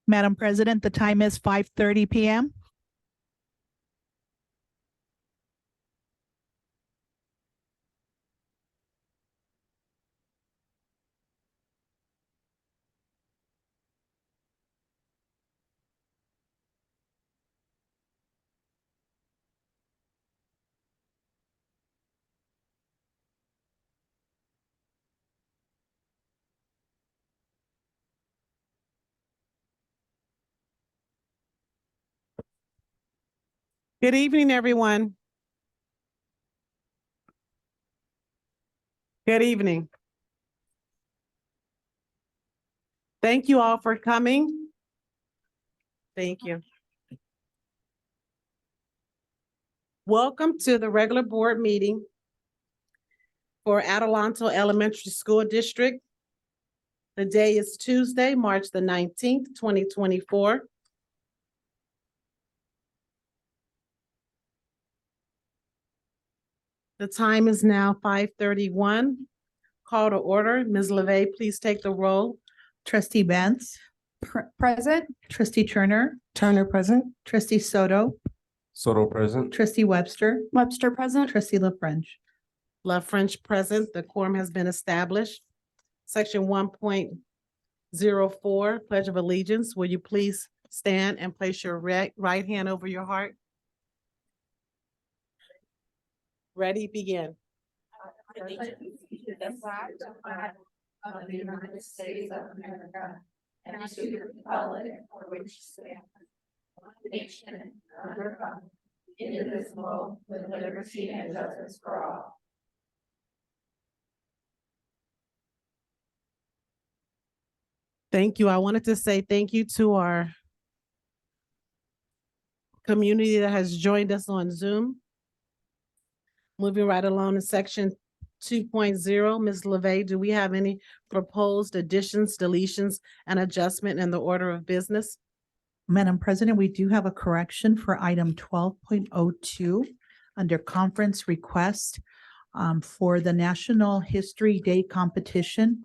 Madam President, the time is 5:30 p.m. Good evening, everyone. Good evening. Thank you all for coming. Thank you. Welcome to the regular board meeting for Adelanto Elementary School District. The day is Tuesday, March the 19th, 2024. The time is now 5:31. Call to order. Ms. LeVey, please take the roll. Trustee Benz, Present. Trustee Turner, Turner present. Trustee Soto, Soto present. Trustee Webster, Webster present. Trustee La French. Love French present. The quorum has been established. Section 1.04, Pledge of Allegiance. Will you please stand and place your right hand over your heart? Ready, begin. Allegiance to the flag of the United States of America and to the republic for which stands one nation under God, indivisible, with liberty and justice for all. Thank you. I wanted to say thank you to our community that has joined us on Zoom. Moving right along to section 2.0, Ms. LeVey, do we have any proposed additions, deletions, and adjustment in the order of business? Madam President, we do have a correction for item 12.02 under conference request for the National History Day competition.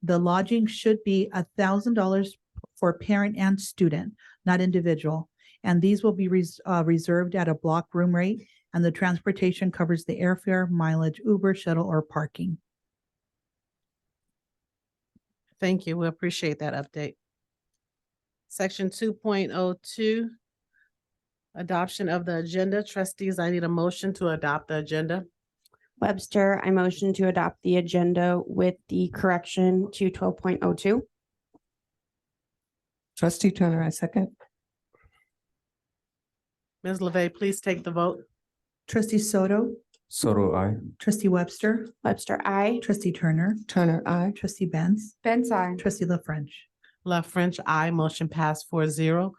The lodging should be $1,000 for parent and student, not individual. And these will be reserved at a block room rate, and the transportation covers the airfare, mileage, Uber, shuttle, or parking. Thank you. We appreciate that update. Section 2.02, adoption of the agenda. Trustees, I need a motion to adopt the agenda. Webster, I motion to adopt the agenda with the correction to 12.02. Trustee Turner, I second. Ms. LeVey, please take the vote. Trustee Soto, Soto, aye. Trustee Webster, Webster, I. Trustee Turner, Turner, aye. Trustee Benz, Benz, aye. Trustee La French. Love French, aye. Motion passed 4-0.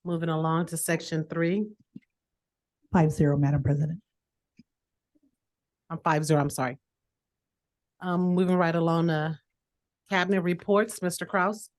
Moving along to section 3. 5-0, Madam President. 5-0, I'm sorry. Moving right along to cabinet reports, Mr. Kraus.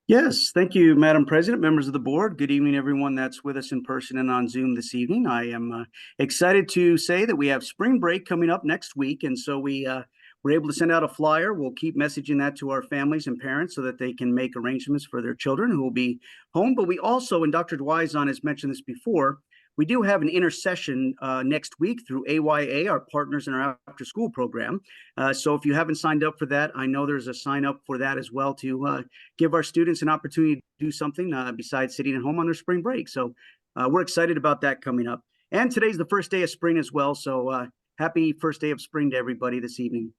Yes, thank you, Madam President, members of the board. Good evening, everyone that's with us in person and on Zoom this evening. I am excited to say that we have spring break coming up next week, and so we're able to send out a flyer. We'll keep messaging that to our families and parents so that they can make arrangements for their children who will be home. But we also, and Dr. Dwyzon has mentioned this before, we do have an intercession next week through AYA, our partners in our after-school program. So if you haven't signed up for that, I know there's a sign up for that as well to give our students an opportunity to do something besides sitting at home on their spring break. So we're excited about that coming up. And today's the first day of spring as well. So happy first day of spring to everybody this evening.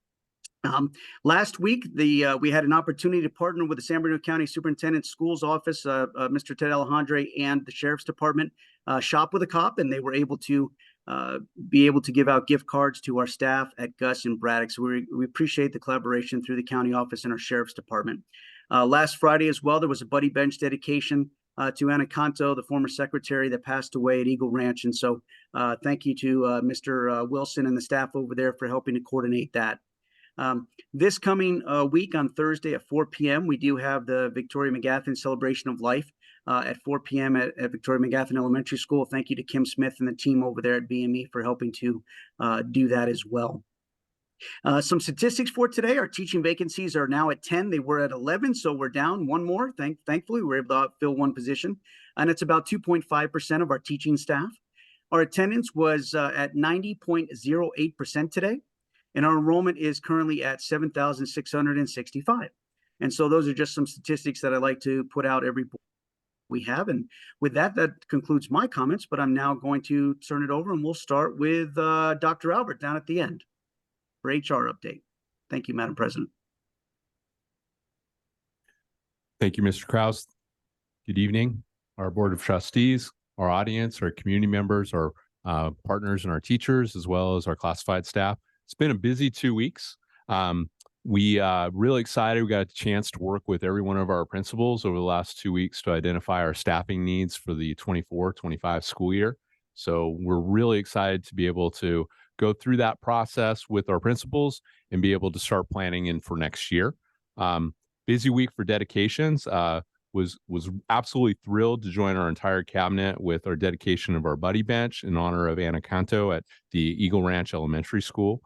Last week, we had an opportunity to partner with the San Bernardino County Superintendent's Schools Office, Mr. Ted Alejandre, and the Sheriff's Department, Shop with a Cop, and they were able to give out gift cards to our staff at Gus and Braddock. So we appreciate the collaboration through the county office and our Sheriff's Department. Last Friday as well, there was a Buddy Bench dedication to Anna Canto, the former secretary that passed away at Eagle Ranch. And so thank you to Mr. Wilson and the staff over there for helping to coordinate that. This coming week on Thursday at 4 p.m., we do have the Victoria McGaffin Celebration of Life at 4 p.m. at Victoria McGaffin Elementary School. Thank you to Kim Smith and the team over there at BME for helping to do that as well. Some statistics for today. Our teaching vacancies are now at 10. They were at 11, so we're down one more. Thankfully, we were able to fill one position, and it's about 2.5% of our teaching staff. Our attendance was at 90.08% today, and our enrollment is currently at 7,665. And so those are just some statistics that I like to put out every we have. And with that, that concludes my comments, but I'm now going to turn it over and we'll start with Dr. Albert down at the end for HR update. Thank you, Madam President. Thank you, Mr. Kraus. Good evening, our Board of Trustees, our audience, our community members, our partners and our teachers, as well as our classified staff. It's been a busy 2 weeks. We really excited. We got a chance to work with every one of our principals over the last 2 weeks to identify our staffing needs for the 24-25 school year. So we're really excited to be able to go through that process with our principals and be able to start planning in for next year. Busy week for dedications. Was absolutely thrilled to join our entire cabinet with our dedication of our buddy bench in honor of Anna Canto at the Eagle Ranch Elementary School.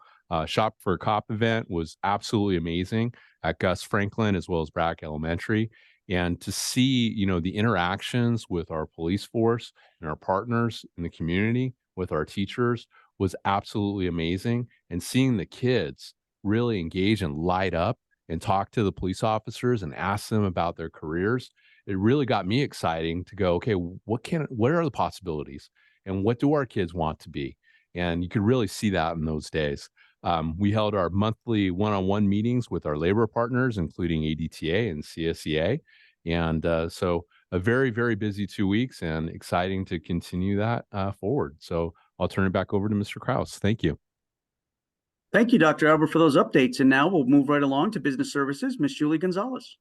Shop for a Cop event was absolutely amazing at Gus Franklin as well as Braddock Elementary. And to see, the interactions with our police force and our partners in the community with our teachers was absolutely amazing. And seeing the kids really engage and light up and talk to the police officers and ask them about their careers, it really got me exciting to go, okay, what are the possibilities and what do our kids want to be? And you could really see that in those days. We held our monthly one-on-one meetings with our labor partners, including ADTA and CSEA. And so a very, very busy 2 weeks and exciting to continue that forward. So I'll turn it back over to Mr. Kraus. Thank you. Thank you, Dr. Albert, for those updates. And now we'll move right along to Business Services. Ms. Julie Gonzalez.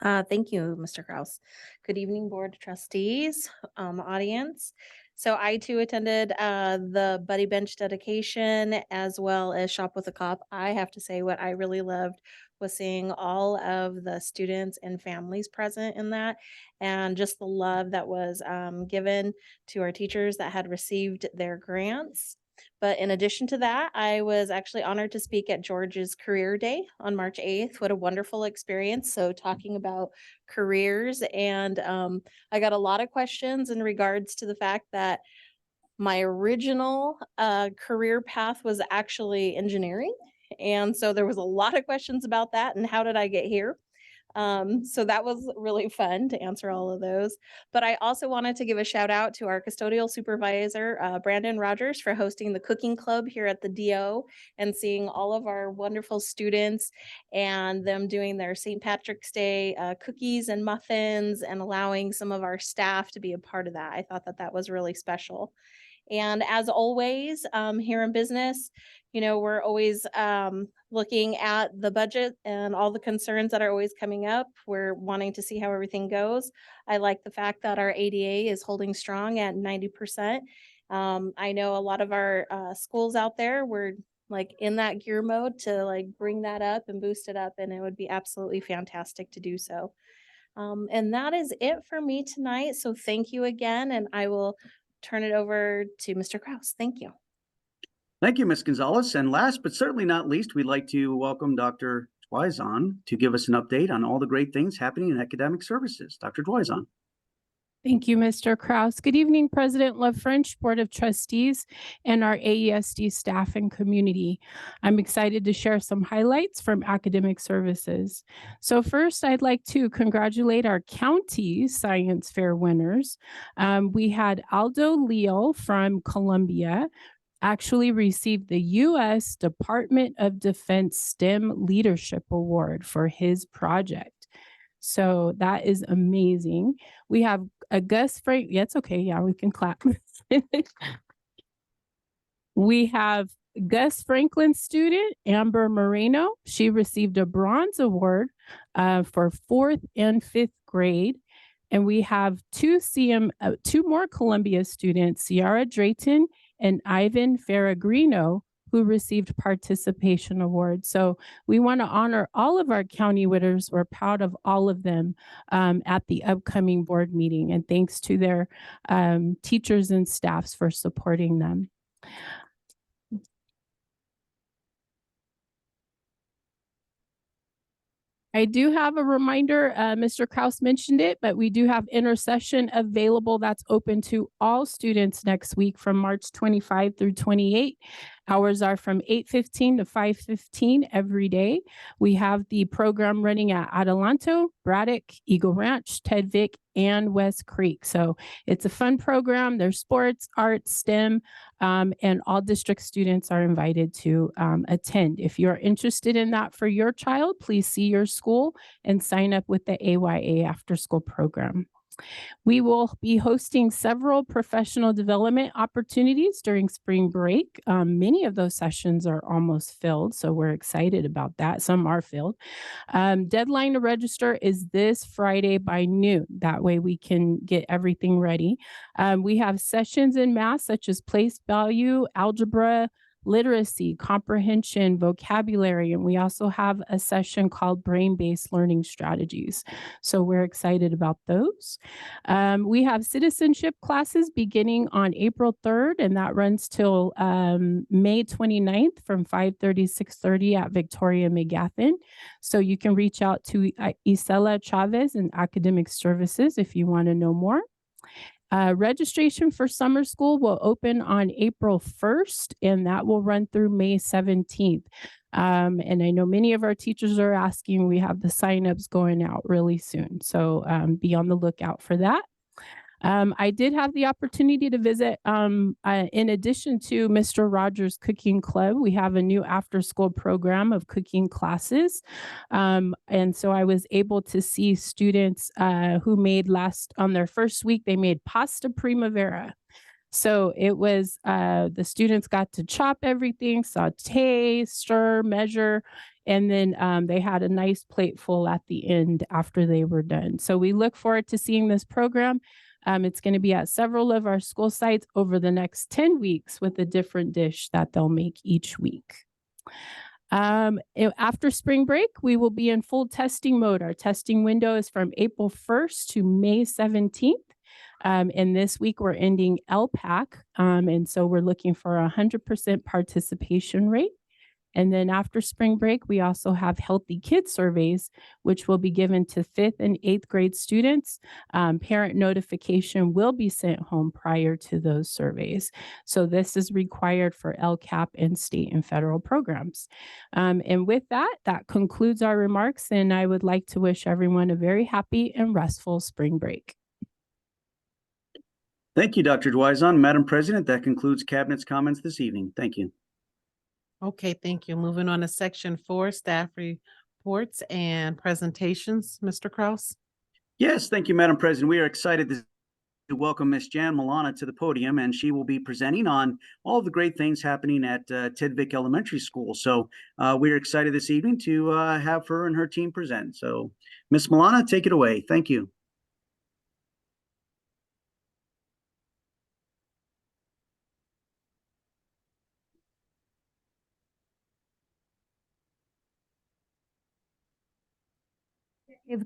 Thank you, Mr. Kraus. Good evening, Board Trustees, audience. So I too attended the Buddy Bench dedication as well as Shop with a Cop. I have to say what I really loved was seeing all of the students and families present in that, and just the love that was given to our teachers that had received their grants. But in addition to that, I was actually honored to speak at George's Career Day on March 8th. What a wonderful experience. So talking about careers, and I got a lot of questions in regards to the fact that my original career path was actually engineering. And so there was a lot of questions about that and how did I get here? So that was really fun to answer all of those. But I also wanted to give a shout out to our custodial supervisor, Brandon Rogers, for hosting the cooking club here at the DO and seeing all of our wonderful students and them doing their St. Patrick's Day cookies and muffins and allowing some of our staff to be a part of that. I thought that was really special. And as always, here in business, we're always looking at the budget and all the concerns that are always coming up. We're wanting to see how everything goes. I like the fact that our ADA is holding strong at 90%. I know a lot of our schools out there, we're like in that gear mode to like bring that up and boost it up, and it would be absolutely fantastic to do so. And that is it for me tonight. So thank you again, and I will turn it over to Mr. Kraus. Thank you. Thank you, Ms. Gonzalez. And last but certainly not least, we'd like to welcome Dr. Dwyzon to give us an update on all the great things happening in academic services. Dr. Dwyzon. Thank you, Mr. Kraus. Good evening, President Love French, Board of Trustees, and our AESD staff and community. I'm excited to share some highlights from academic services. So first, I'd like to congratulate our county science fair winners. We had Aldo Leo from Columbia actually received the U.S. Department of Defense STEM Leadership Award for his project. So that is amazing. We have a Gus Frank. Yeah, it's okay. Yeah, we can clap. We have Gus Franklin student, Amber Moreno. She received a bronze award for 4th and 5th grade. And we have two more Columbia students, Ciara Drayton and Ivan Ferragrino, who received participation awards. So we want to honor all of our county winners. We're proud of all of them at the upcoming board meeting. And thanks to their teachers and staffs for supporting them. I do have a reminder, Mr. Kraus mentioned it, but we do have intercession available that's open to all students next week from March 25 through 28. Hours are from 8:15 to 5:15 every day. We have the program running at Adelanto, Braddock, Eagle Ranch, Ted Vick, and West Creek. So it's a fun program. There's sports, arts, STEM, and all district students are invited to attend. If you're interested in that for your child, please see your school and sign up with the AYA after school program. We will be hosting several professional development opportunities during spring break. Many of those sessions are almost filled, so we're excited about that. Some are filled. Deadline to register is this Friday by noon. That way we can get everything ready. We have sessions in math such as place value, algebra, literacy, comprehension, vocabulary, and we also have a session called brain-based learning strategies. So we're excited about those. We have citizenship classes beginning on April 3rd, and that runs till May 29th from 5:30 to 6:30 at Victoria McGaffin. So you can reach out to Isela Chavez in Academic Services if you want to know more. Registration for summer school will open on April 1st, and that will run through May 17th. And I know many of our teachers are asking, we have the signups going out really soon. So be on the lookout for that. I did have the opportunity to visit, in addition to Mr. Rogers' Cooking Club, we have a new after-school program of cooking classes. And so I was able to see students who made on their first week, they made pasta primavera. So it was, the students got to chop everything, saute, stir, measure, and then they had a nice plate full at the end after they were done. So we look forward to seeing this program. It's going to be at several of our school sites over the next 10 weeks with a different dish that they'll make each week. After spring break, we will be in full testing mode. Our testing window is from April 1st to May 17th. And this week we're ending LPAC. And so we're looking for 100% participation rate. And then after spring break, we also have healthy kids surveys, which will be given to 5th and 8th grade students. Parent notification will be sent home prior to those surveys. So this is required for LCAP and state and federal programs. And with that, that concludes our remarks. And I would like to wish everyone a very happy and restful spring break. Thank you, Dr. Dwyzon. Madam President, that concludes Cabinet's comments this evening. Thank you. Okay, thank you. Moving on to section 4, staff reports and presentations. Mr. Kraus? Yes, thank you, Madam President. We are excited to welcome Ms. Jan Milana to the podium, and she will be presenting on all of the great things happening at Ted Vick Elementary School. So we're excited this evening to have her and her team present. So Ms. Milana, take it away. Thank you.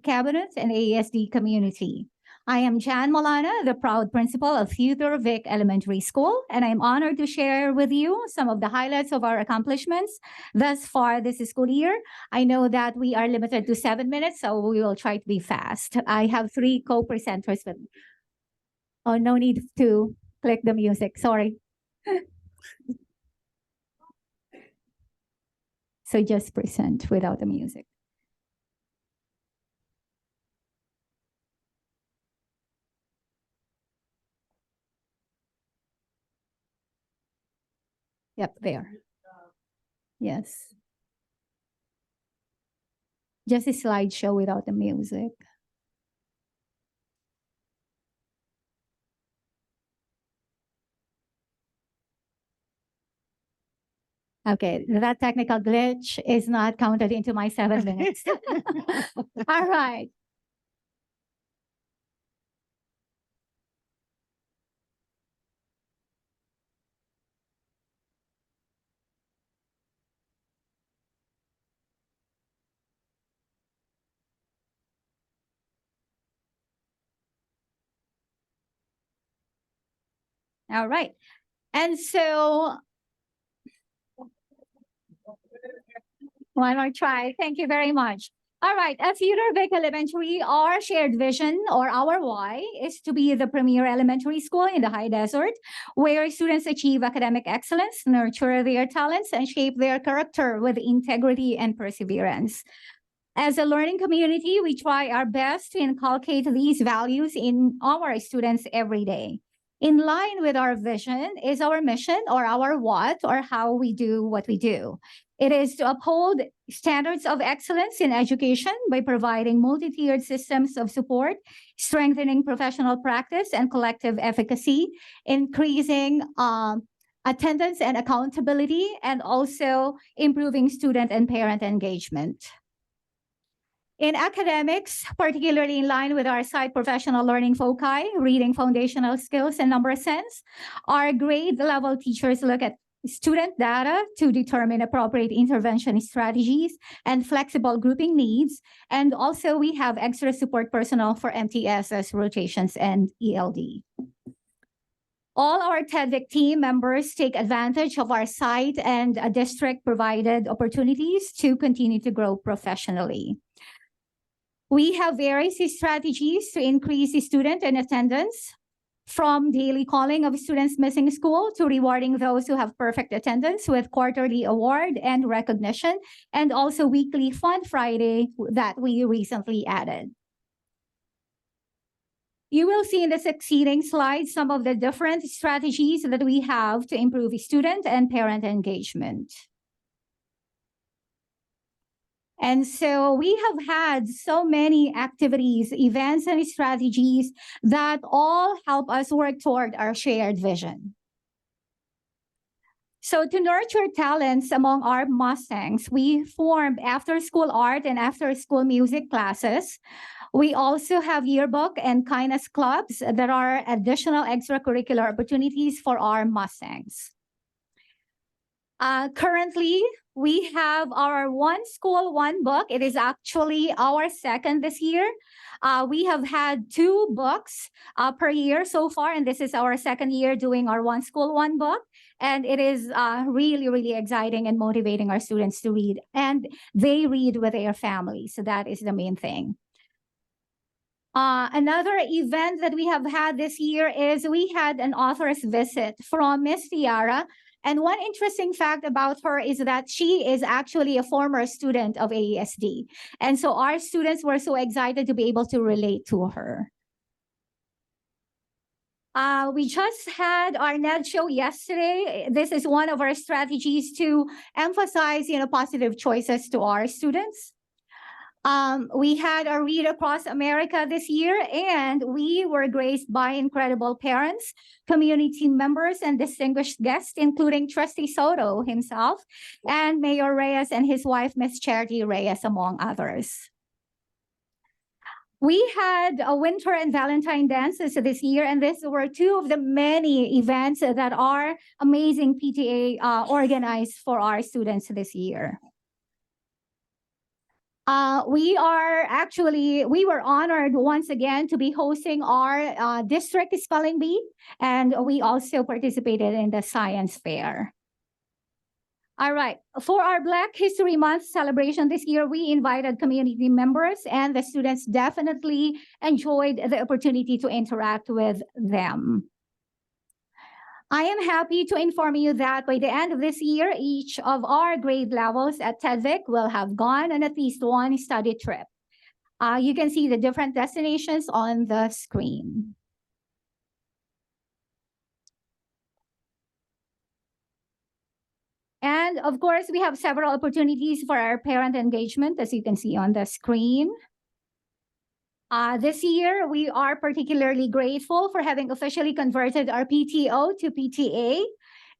Cabinet and AESD community. I am Jan Milana, the proud principal of Theodore Vick Elementary School, and I'm honored to share with you some of the highlights of our accomplishments thus far this school year. I know that we are limited to 7 minutes, so we will try to be fast. I have 3 co-presenters with me. Oh, no need to click the music, sorry. So just present without the music. Yep, there. Yes. Just a slideshow without the music. Okay, that technical glitch is not counted into my 7 minutes. All right. All right. And so one more try. Thank you very much. All right, at Cedar Vic Elementary, our shared vision or our why is to be the premier elementary school in the high desert, where students achieve academic excellence, nurture their talents, and shape their character with integrity and perseverance. As a learning community, we try our best to inculcate these values in our students every day. In line with our vision is our mission or our what or how we do what we do. It is to uphold standards of excellence in education by providing multi-tiered systems of support, strengthening professional practice and collective efficacy, increasing attendance and accountability, and also improving student and parent engagement. In academics, particularly in line with our site professional learning foci, reading foundational skills and number sense, our grade level teachers look at student data to determine appropriate intervention strategies and flexible grouping needs. And also we have extra support personnel for MTSS rotations and ELD. All our TEDVIC team members take advantage of our site and district provided opportunities to continue to grow professionally. We have various strategies to increase student and attendance, from daily calling of students missing school to rewarding those who have perfect attendance with quarterly award and recognition, and also weekly Fun Friday that we recently added. You will see in the succeeding slides some of the different strategies that we have to improve student and parent engagement. And so we have had so many activities, events, and strategies that all help us work toward our shared vision. So to nurture talents among our Mustangs, we formed after-school art and after-school music classes. We also have yearbook and kindness clubs that are additional extracurricular opportunities for our Mustangs. Currently, we have our One School, One Book. It is actually our second this year. We have had 2 books per year so far, and this is our second year doing our One School, One Book. And it is really, really exciting and motivating our students to read. And they read with their families, so that is the main thing. Another event that we have had this year is we had an author's visit from Miss Tiara. And one interesting fact about her is that she is actually a former student of AESD. And so our students were so excited to be able to relate to her. We just had our NED show yesterday. This is one of our strategies to emphasize, positive choices to our students. We had our Read Across America this year, and we were graced by incredible parents, community members, and distinguished guests, including Trustee Soto himself, and Mayor Reyes and his wife, Miss Charity Reyes, among others. We had a winter and Valentine dances this year, and these were 2 of the many events that our amazing PTA organized for our students this year. We were honored once again to be hosting our district spelling bee, and we also participated in the science fair. All right, for our Black History Month celebration this year, we invited community members, and the students definitely enjoyed the opportunity to interact with them. I am happy to inform you that by the end of this year, each of our grade levels at TEDVIC will have gone on at least one study trip. You can see the different destinations on the screen. And of course, we have several opportunities for our parent engagement, as you can see on the screen. This year, we are particularly grateful for having officially converted our PTO to PTA.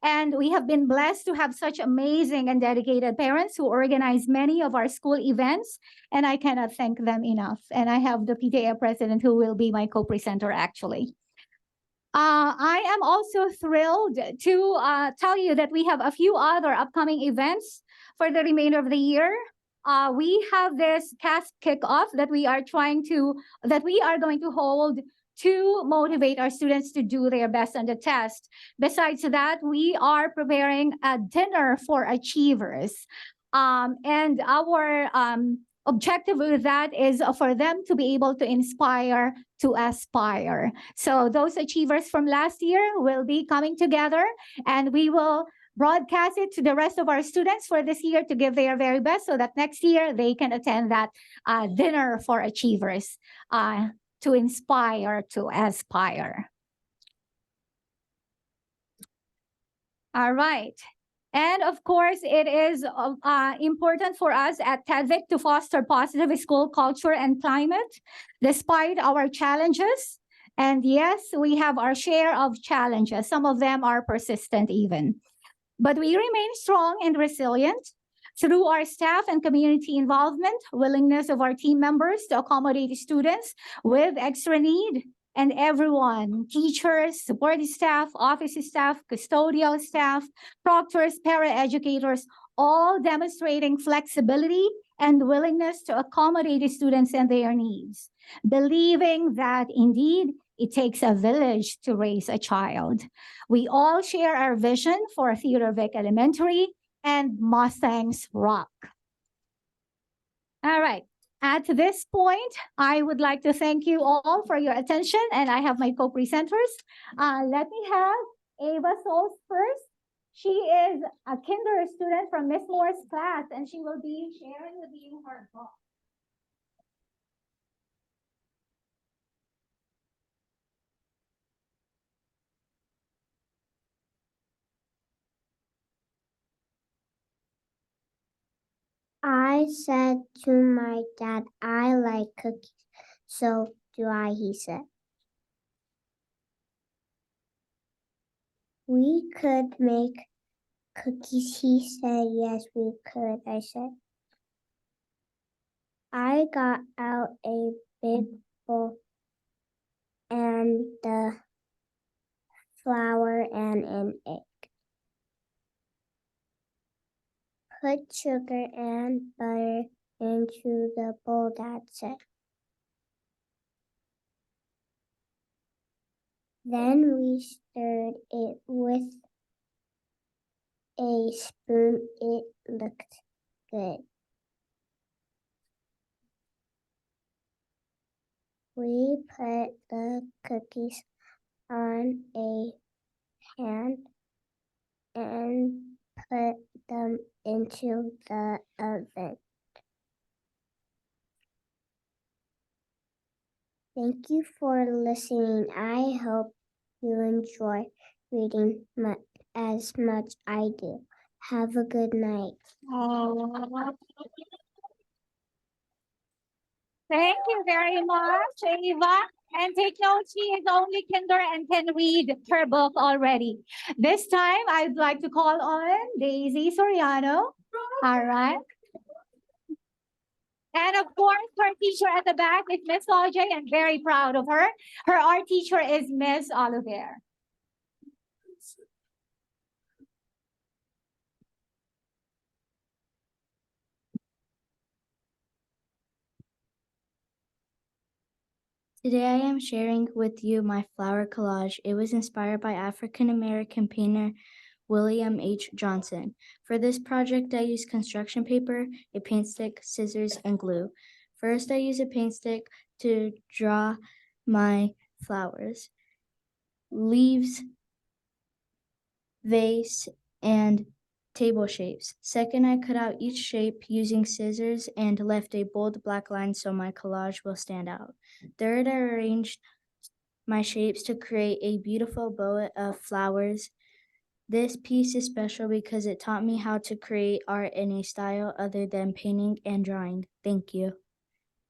And we have been blessed to have such amazing and dedicated parents who organize many of our school events. And I cannot thank them enough. And I have the PTA president who will be my co-presenter actually. I am also thrilled to tell you that we have a few other upcoming events for the remainder of the year. We have this CASP kickoff that we are going to hold to motivate our students to do their best on the test. Besides that, we are preparing a dinner for achievers. And our objective with that is for them to be able to inspire to aspire. So those achievers from last year will be coming together, and we will broadcast it to the rest of our students for this year to give their very best so that next year they can attend that dinner for achievers to inspire to aspire. All right. And of course, it is important for us at TEDVIC to foster positive school culture and climate despite our challenges. And yes, we have our share of challenges. Some of them are persistent even. But we remain strong and resilient through our staff and community involvement, willingness of our team members to accommodate students with extra need, and everyone, teachers, support staff, office staff, custodial staff, proctors, paraeducators, all demonstrating flexibility and willingness to accommodate students and their needs, believing that indeed it takes a village to raise a child. We all share our vision for Theodore Vick Elementary and Mustangs Rock. All right. At this point, I would like to thank you all for your attention, and I have my co-presenters. Let me have Ava Souls first. She is a kinder student from Miss Moore's class, and she will be sharing with you her book. I said to my dad, I like cookies. So do I, he said. We could make cookies, he said. Yes, we could, I said. I got out a big bowl and the flour and an egg. Put sugar and butter into the bowl, Dad said. Then we stirred it with a spoon. It looked good. We put the cookies on a pan and put them into the oven. Thank you for listening. I hope you enjoy reading as much I do. Have a good night. Thank you very much, Eva. And take note, she is only kinder and can read her book already. This time, I'd like to call on Daisy Soriano. All right. And of course, her teacher at the back is Miss Audrey. I'm very proud of her. Her art teacher is Miss Oliver. Today I am sharing with you my flower collage. It was inspired by African-American painter William H. Johnson. For this project, I used construction paper, a paint stick, scissors, and glue. First, I used a paint stick to draw my flowers, leaves, vase, and table shapes. Second, I cut out each shape using scissors and left a bold black line so my collage will stand out. Third, I arranged my shapes to create a beautiful bow of flowers. This piece is special because it taught me how to create art in a style other than painting and drawing. Thank you.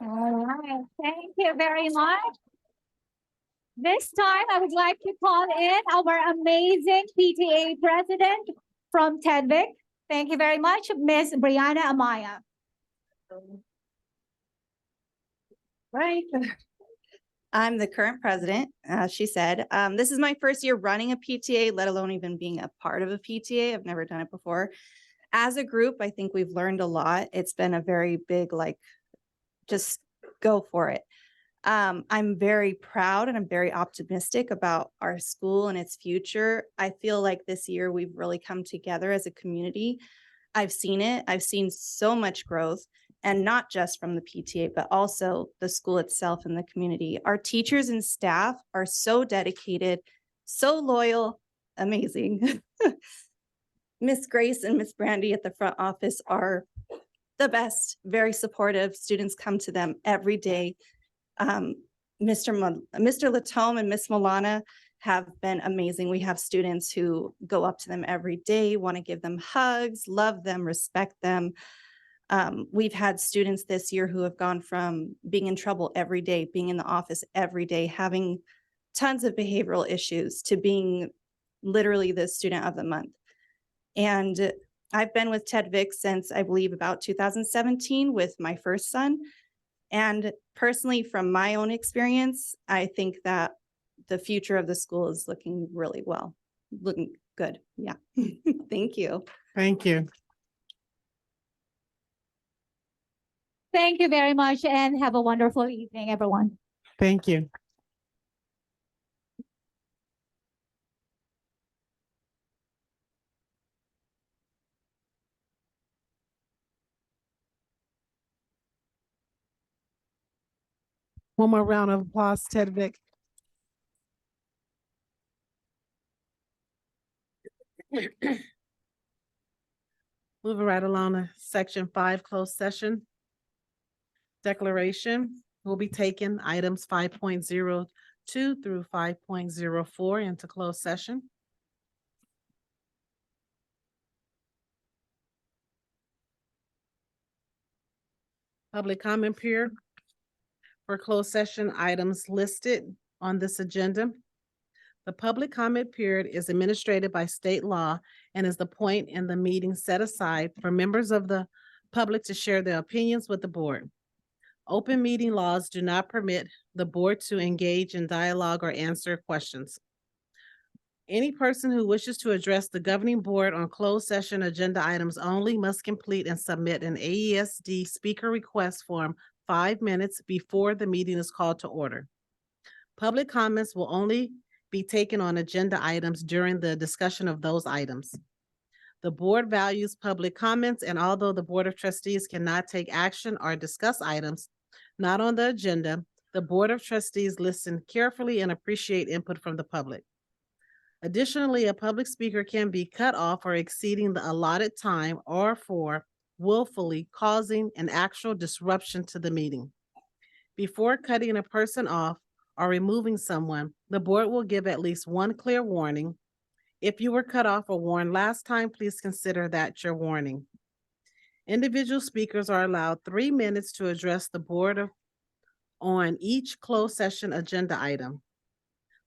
All right. Thank you very much. This time, I would like to call in our amazing PTA president from TEDVIC. Thank you very much, Miss Brianna Amaya. Right. I'm the current president, as she said. This is my first year running a PTA, let alone even being a part of a PTA. I've never done it before. As a group, I think we've learned a lot. It's been a very big, just go for it. I'm very proud and I'm very optimistic about our school and its future. I feel like this year we've really come together as a community. I've seen it. I've seen so much growth. and not just from the PTA, but also the school itself and the community. Our teachers and staff are so dedicated, so loyal, amazing. Miss Grace and Miss Brandy at the front office are the best, very supportive. Students come to them every day. Mr. Latome and Miss Milana have been amazing. We have students who go up to them every day, want to give them hugs, love them, respect them. We've had students this year who have gone from being in trouble every day, being in the office every day, having tons of behavioral issues, to being literally the student of the month. And I've been with Ted Vick since, I believe, about 2017 with my first son. And personally, from my own experience, I think that the future of the school is looking really well, looking good. Yeah. Thank you. Thank you. Thank you very much and have a wonderful evening, everyone. Thank you. One more round of applause, Ted Vick. Moving right along to section 5, closed session. Declaration will be taken items 5.02 through 5.04 into closed session. Public comment period for closed session items listed on this agenda. The public comment period is administered by state law and is the point in the meeting set aside for members of the public to share their opinions with the board. Open meeting laws do not permit the board to engage in dialogue or answer questions. Any person who wishes to address the governing board on closed session agenda items only must complete and submit an AESD speaker request form 5 minutes before the meeting is called to order. Public comments will only be taken on agenda items during the discussion of those items. The board values public comments, and although the Board of Trustees cannot take action or discuss items not on the agenda, the Board of Trustees listen carefully and appreciate input from the public. Additionally, a public speaker can be cut off for exceeding the allotted time or for willfully causing an actual disruption to the meeting. Before cutting a person off or removing someone, the board will give at least one clear warning. If you were cut off or warned last time, please consider that your warning. Individual speakers are allowed 3 minutes to address the board on each closed session agenda item.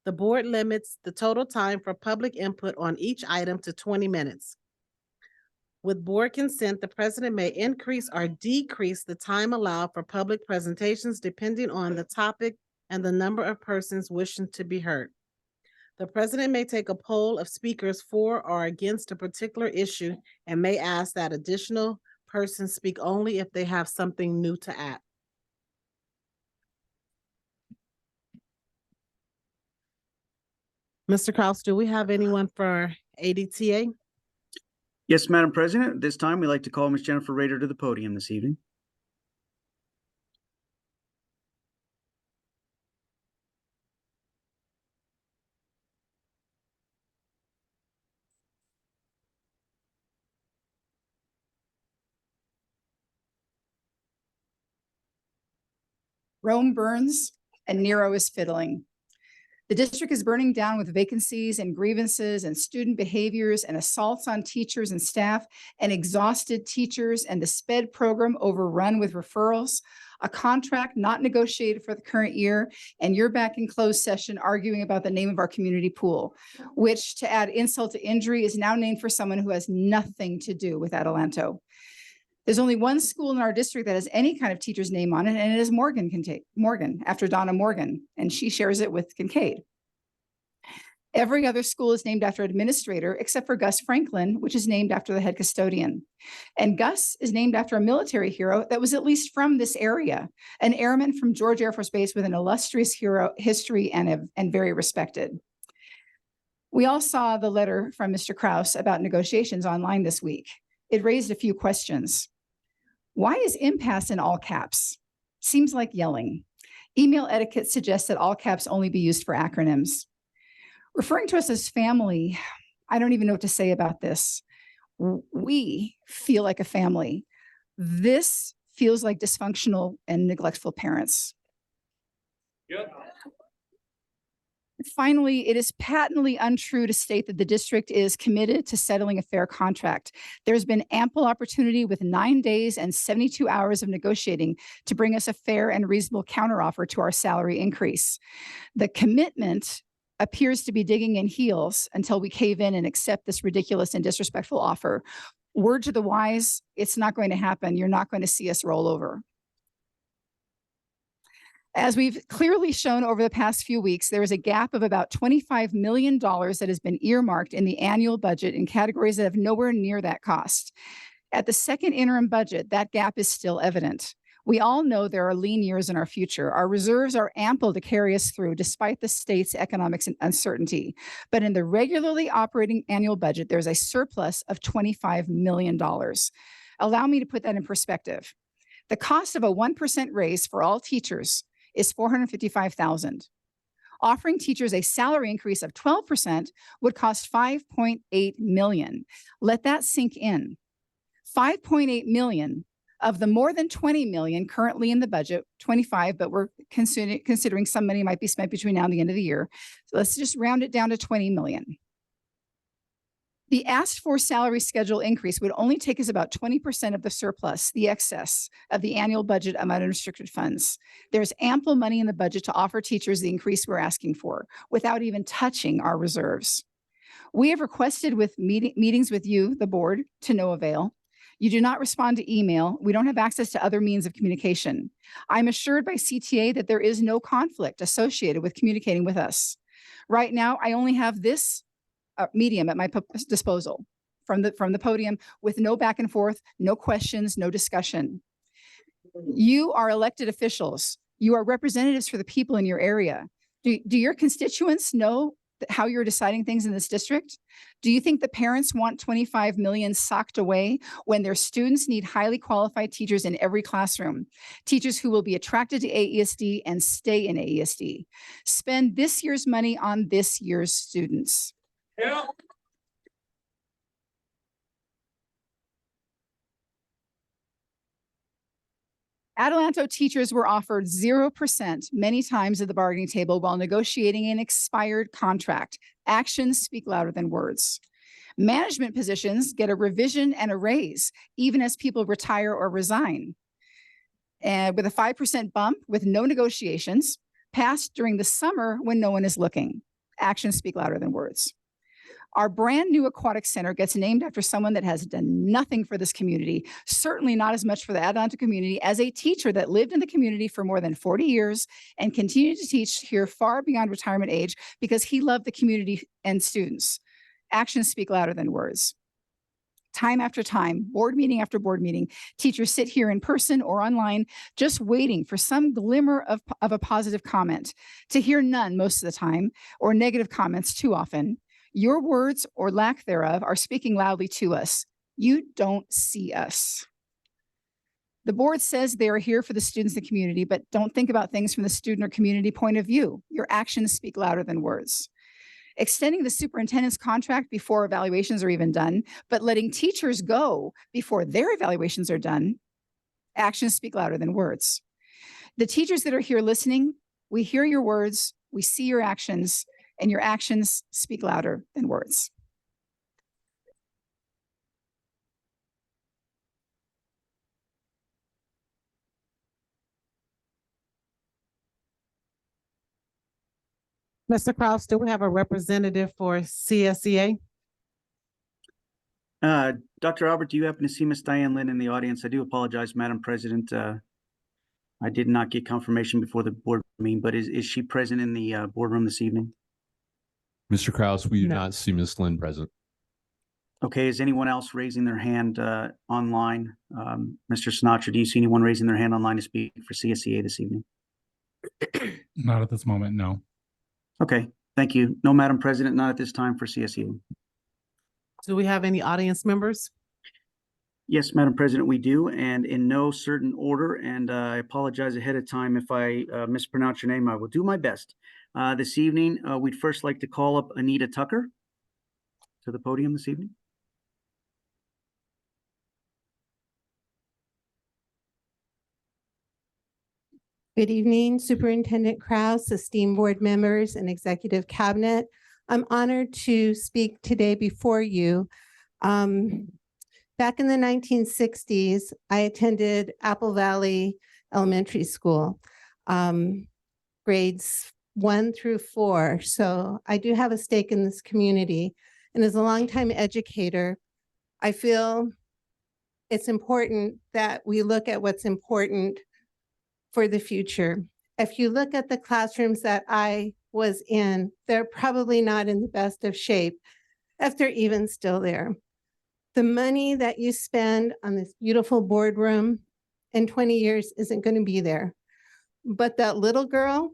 The board limits the total time for public input on each item to 20 minutes. With board consent, the president may increase or decrease the time allowed for public presentations depending on the topic and the number of persons wishing to be heard. The president may take a poll of speakers for or against a particular issue and may ask that additional persons speak only if they have something new to add. Mr. Kraus, do we have anyone for ADTA? Yes, Madam President. At this time, we'd like to call Ms. Jennifer Rader to the podium this evening. Rome burns and Nero is fiddling. The district is burning down with vacancies and grievances and student behaviors and assaults on teachers and staff and exhausted teachers and the SPED program overrun with referrals, a contract not negotiated for the current year, and you're back in closed session arguing about the name of our community pool, which, to add insult to injury, is now named for someone who has nothing to do with Adelanto. There's only one school in our district that has any kind of teacher's name on it, and it is Morgan, after Donna Morgan, and she shares it with Kincaid. Every other school is named after an administrator except for Gus Franklin, which is named after the head custodian. And Gus is named after a military hero that was at least from this area, an airman from George Air Force Base with an illustrious history and very respected. We all saw the letter from Mr. Kraus about negotiations online this week. It raised a few questions. Why is impasse in all caps? Seems like yelling. Email etiquette suggests that all caps only be used for acronyms. Referring to us as family, I don't even know what to say about this. We feel like a family. This feels like dysfunctional and neglectful parents. Finally, it is patently untrue to state that the district is committed to settling a fair contract. There's been ample opportunity with 9 days and 72 hours of negotiating to bring us a fair and reasonable counteroffer to our salary increase. The commitment appears to be digging in heels until we cave in and accept this ridiculous and disrespectful offer. Word to the wise, it's not going to happen. You're not going to see us roll over. As we've clearly shown over the past few weeks, there is a gap of about $25 million that has been earmarked in the annual budget in categories that have nowhere near that cost. At the second interim budget, that gap is still evident. We all know there are lean years in our future. Our reserves are ample to carry us through despite the state's economic uncertainty. But in the regularly operating annual budget, there's a surplus of $25 million. Allow me to put that in perspective. The cost of a 1% raise for all teachers is $455,000. Offering teachers a salary increase of 12% would cost $5.8 million. Let that sink in. $5.8 million of the more than $20 million currently in the budget, 25, but we're considering some money might be spent between now and the end of the year. So let's just round it down to 20 million. The asked for salary schedule increase would only take us about 20% of the surplus, the excess of the annual budget of unrestricted funds. There's ample money in the budget to offer teachers the increase we're asking for without even touching our reserves. We have requested with meetings with you, the board, to no avail. You do not respond to email. We don't have access to other means of communication. I'm assured by CTA that there is no conflict associated with communicating with us. Right now, I only have this medium at my disposal from the podium with no back and forth, no questions, no discussion. You are elected officials. You are representatives for the people in your area. Do your constituents know how you're deciding things in this district? Do you think the parents want 25 million socked away when their students need highly qualified teachers in every classroom? Teachers who will be attracted to AESD and stay in AESD. Spend this year's money on this year's students. Adelanto teachers were offered 0% many times at the bargaining table while negotiating an expired contract. Actions speak louder than words. Management positions get a revision and a raise, even as people retire or resign. And with a 5% bump with no negotiations, passed during the summer when no one is looking. Actions speak louder than words. Our brand new aquatic center gets named after someone that has done nothing for this community, certainly not as much for the Adelanto community as a teacher that lived in the community for more than 40 years and continued to teach here far beyond retirement age because he loved the community and students. Actions speak louder than words. Time after time, board meeting after board meeting, teachers sit here in person or online, just waiting for some glimmer of a positive comment, to hear none most of the time, or negative comments too often. Your words or lack thereof are speaking loudly to us. You don't see us. The board says they are here for the students and the community, but don't think about things from the student or community point of view. Your actions speak louder than words. Extending the superintendent's contract before evaluations are even done, but letting teachers go before their evaluations are done, actions speak louder than words. The teachers that are here listening, we hear your words, we see your actions, and your actions speak louder than words. Mr. Kraus, do we have a representative for CSEA? Dr. Albert, do you happen to see Miss Diane Lynn in the audience? I do apologize, Madam President. I did not get confirmation before the board meeting, but is she present in the boardroom this evening? Mr. Kraus, we do No. not see Ms. Lynn present. Okay, is anyone else raising their hand online? Mr. Sinatra, do you see anyone raising their hand online to speak for CSEA this evening? Not at this moment, no. Okay, thank you. No, Madam President, not at this time for CSEA. Do we have any audience members? Yes, Madam President, we do, and in no certain order, and I apologize ahead of time if I mispronounce your name. I will do my best. This evening, we'd first like to call up Anita Tucker to the podium this evening. Good evening, Superintendent Kraus, esteemed board members, and executive cabinet. I'm honored to speak today before you. Back in the 1960s, I attended Apple Valley Elementary School, grades 1 through 4. So I do have a stake in this community. And as a longtime educator, I feel it's important that we look at what's important for the future. If you look at the classrooms that I was in, they're probably not in the best of shape, if they're even still there. The money that you spend on this beautiful boardroom in 20 years isn't going to be there. But that little girl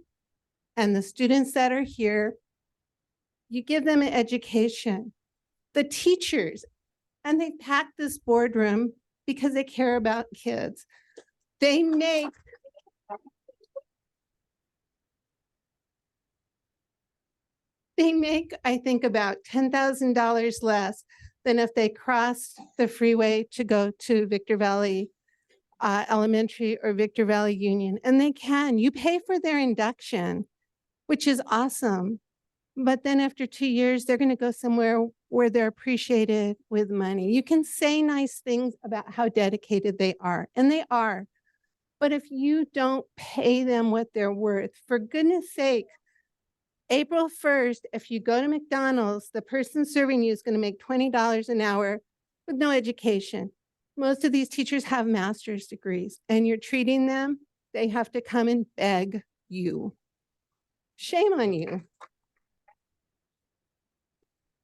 and the students that are here, you give them an education. The teachers, and they pack this boardroom because they care about kids. They make I think, about $10,000 less than if they crossed the freeway to go to Victor Valley Elementary or Victor Valley Union. And they can. You pay for their induction, which is awesome. But then after 2 years, they're going to go somewhere where they're appreciated with money. You can say nice things about how dedicated they are, and they are. But if you don't pay them what they're worth, for goodness sake, April 1st, if you go to McDonald's, the person serving you is going to make $20 an hour with no education. Most of these teachers have master's degrees, and you're treating them, they have to come and beg you. Shame on you.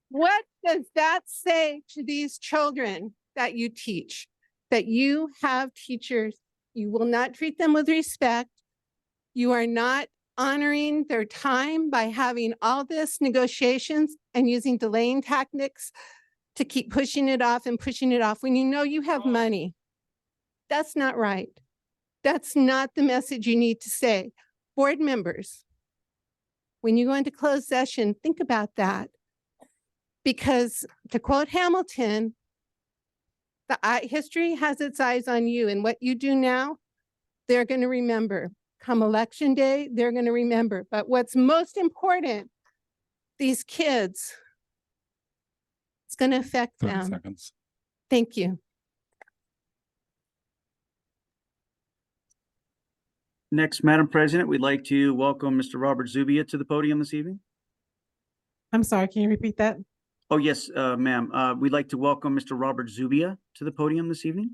What does that say to these children that you teach? That you have teachers, you will not treat them with respect. You are not honoring their time by having all this negotiations and using delaying tactics to keep pushing it off and pushing it off when you know you have money. That's not right. That's not the message you need to say. Board members, when you go into closed session, think about that. Because to quote Hamilton, history has its eyes on you, and what you do now, they're going to remember. Come election day, they're going to remember. But what's most important, these kids, it's going to affect 30 them. seconds. Thank you. Next, Madam President, we'd like to welcome Mr. Robert Zubia to the podium this evening. I'm sorry, can you repeat that? Oh, yes, ma'am. We'd like to welcome Mr. Robert Zubia to the podium this evening.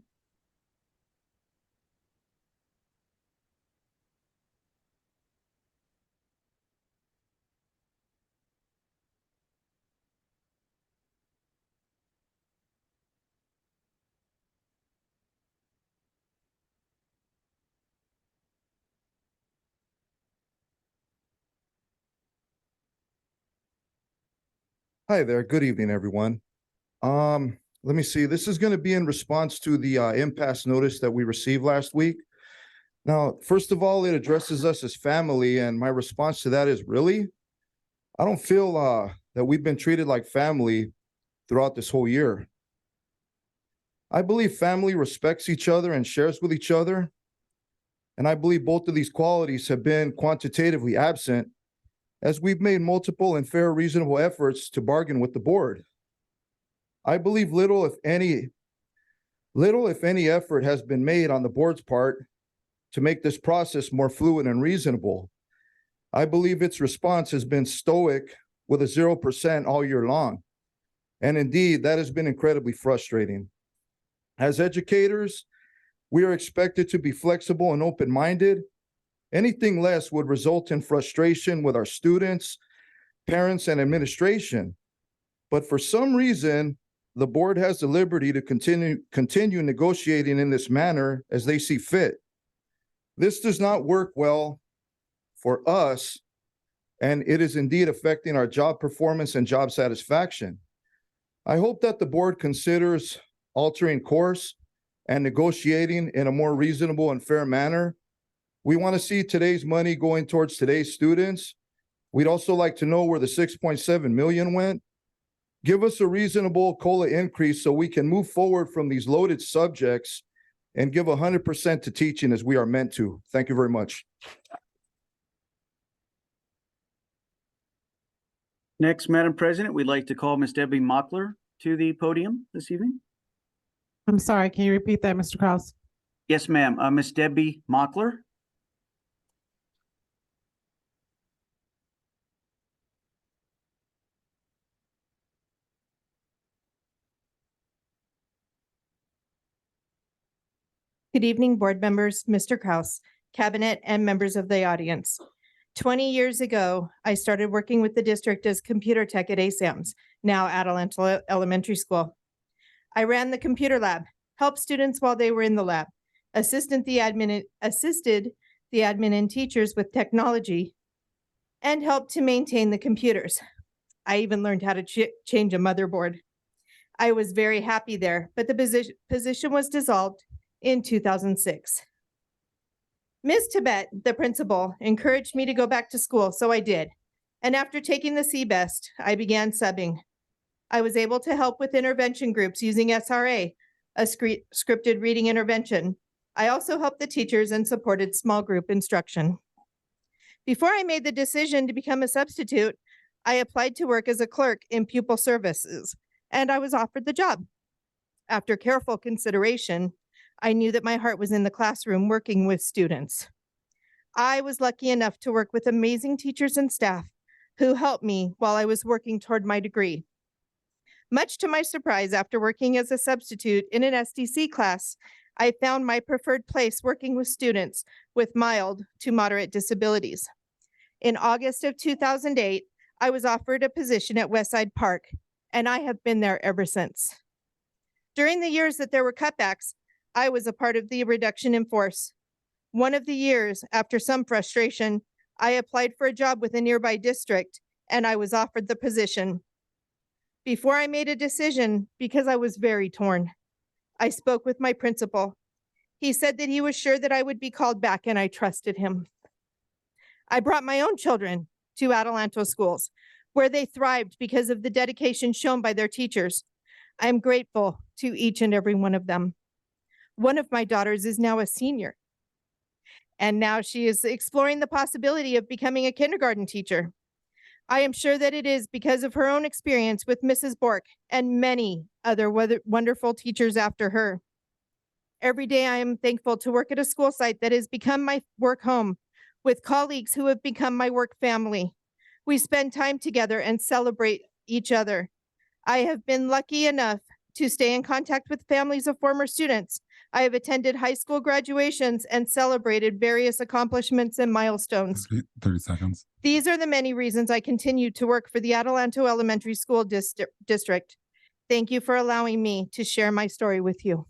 Hi there. Good evening, everyone. Let me see. This is going to be in response to the impasse notice that we received last week. Now, first of all, it addresses us as family, and my response to that is, really? I don't feel that we've been treated like family throughout this whole year. I believe family respects each other and shares with each other, and I believe both of these qualities have been quantitatively absent as we've made multiple and fair, reasonable efforts to bargain with the board. I believe little, if any effort has been made on the board's part to make this process more fluid and reasonable. I believe its response has been stoic with a 0% all year long. And indeed, that has been incredibly frustrating. As educators, we are expected to be flexible and open-minded. Anything less would result in frustration with our students, parents, and administration. But for some reason, the board has the liberty to continue negotiating in this manner as they see fit. This does not work well for us, and it is indeed affecting our job performance and job satisfaction. I hope that the board considers altering course and negotiating in a more reasonable and fair manner. We want to see today's money going towards today's students. We'd also like to know where the 6.7 million went. Give us a reasonable COLA increase so we can move forward from these loaded subjects and give 100% to teaching as we are meant to. Thank you very much. Next, Madam President, we'd like to call Ms. Debbie Mockler to the podium this evening. I'm sorry, can you repeat that, Mr. Kraus? Yes, ma'am. Ms. Debbie Mockler. Good evening, board members, Mr. Kraus, cabinet, and members of the audience. 20 years ago, I started working with the district as computer tech at ASAMS, now Adelanto Elementary School. I ran the computer lab, helped students while they were in the lab, assisted the admin and teachers with technology, and helped to maintain the computers. I even learned how to change a motherboard. I was very happy there, but the position was dissolved in 2006. Ms. Tibet, the principal, encouraged me to go back to school, so I did. And after taking the CBEST, I began subbing. I was able to help with intervention groups using SRA, a scripted reading intervention. I also helped the teachers and supported small group instruction. Before I made the decision to become a substitute, I applied to work as a clerk in pupil services, and I was offered the job. After careful consideration, I knew that my heart was in the classroom working with students. I was lucky enough to work with amazing teachers and staff who helped me while I was working toward my degree. Much to my surprise, after working as a substitute in an SDC class, I found my preferred place working with students with mild to moderate disabilities. In August of 2008, I was offered a position at Westside Park, and I have been there ever since. During the years that there were cutbacks, I was a part of the reduction in force. One of the years, after some frustration, I applied for a job with a nearby district, and I was offered the position. Before I made a decision, because I was very torn, I spoke with my principal. He said that he was sure that I would be called back, and I trusted him. I brought my own children to Adelanto schools, where they thrived because of the dedication shown by their teachers. I am grateful to each and every one of them. One of my daughters is now a senior, and now she is exploring the possibility of becoming a kindergarten teacher. I am sure that it is because of her own experience with Mrs. Bork and many other wonderful teachers after her. Every day I am thankful to work at a school site that has become my work home, with colleagues who have become my work family. We spend time together and celebrate each other. I have been lucky enough to stay in contact with families of former students. I have attended high school graduations and celebrated various accomplishments and milestones. 30 seconds. These are the many reasons I continue to work for the Adelanto Elementary School District. Thank you for allowing me to share my story with you.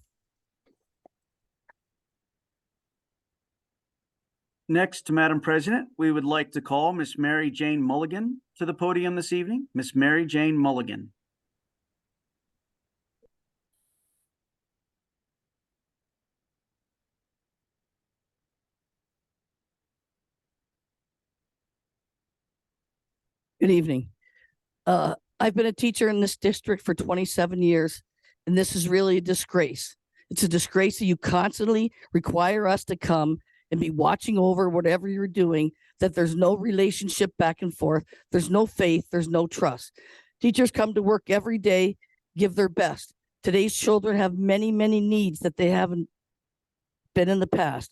Next, Madam President, we would like to call Miss Mary Jane Mulligan to the podium this evening. Miss Mary Jane Mulligan. Good evening. I've been a teacher in this district for 27 years, and this is really a disgrace. It's a disgrace that you constantly require us to come and be watching over whatever you're doing, that there's no relationship back and forth, there's no faith, there's no trust. Teachers come to work every day, give their best. Today's children have many, many needs that they haven't been in the past.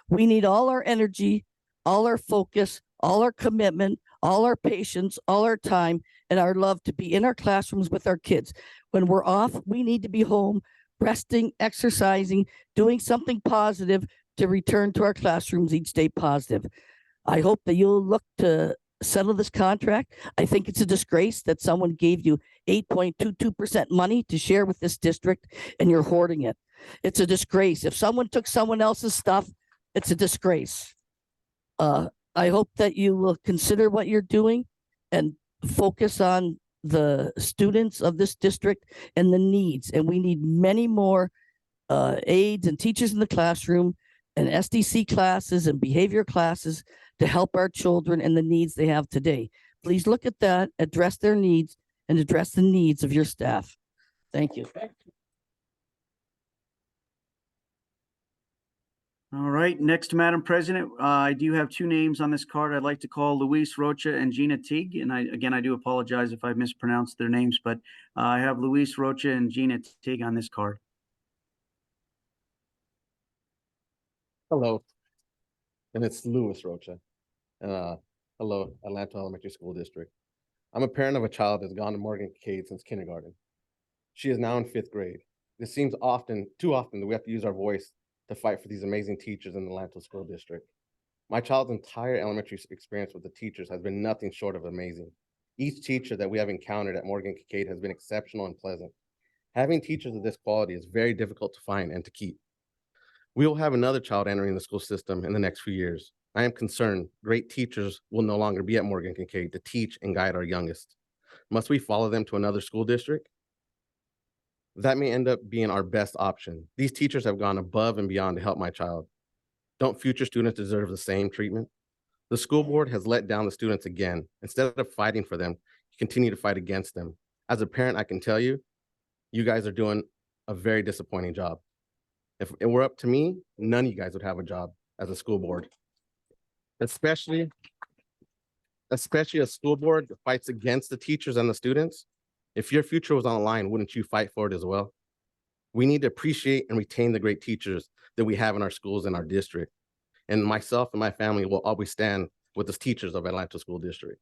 We need all our energy, all our focus, all our commitment, all our patience, all our time, and our love to be in our classrooms with our kids. When we're off, we need to be home, resting, exercising, doing something positive to return to our classrooms each day positive. I hope that you'll look to settle this contract. I think it's a disgrace that someone gave you 8.22% money to share with this district and you're hoarding it. It's a disgrace. If someone took someone else's stuff, it's a disgrace. I hope that you will consider what you're doing and focus on the students of this district and the needs. And we need many more aides and teachers in the classroom and SDC classes and behavior classes to help our children and the needs they have today. Please look at that, address their needs, and address the needs of your staff. Thank you. All right, next, Madam President, I do have two names on this card. I'd like to call Luis Rocha and Gina Teague. And I do apologize if I mispronounced their names, but I have Luis Rocha and Gina Teague on this card. Hello, and it's Louis Rocha. Hello, Adelanto Elementary School District. I'm a parent of a child that's gone to Morgan Kincaid since kindergarten. She is now in 5th grade. It seems too often that we have to use our voice to fight for these amazing teachers in the Adelanto School District. My child's entire elementary experience with the teachers has been nothing short of amazing. Each teacher that we have encountered at Morgan Kincaid has been exceptional and pleasant. Having teachers of this quality is very difficult to find and to keep. We will have another child entering the school system in the next few years. I am concerned great teachers will no longer be at Morgan Kincaid to teach and guide our youngest. Must we follow them to another school district? That may end up being our best option. These teachers have gone above and beyond to help my child. Don't future students deserve the same treatment? The school board has let down the students again. Instead of fighting for them, you continue to fight against them. As a parent, I can tell you, you guys are doing a very disappointing job. If it were up to me, none of you guys would have a job as a school board. Especially a school board that fights against the teachers and the students. If your future was on the line, wouldn't you fight for it as well? We need to appreciate and retain the great teachers that we have in our schools and our district. And myself and my family will always stand with the teachers of Adelanto School District.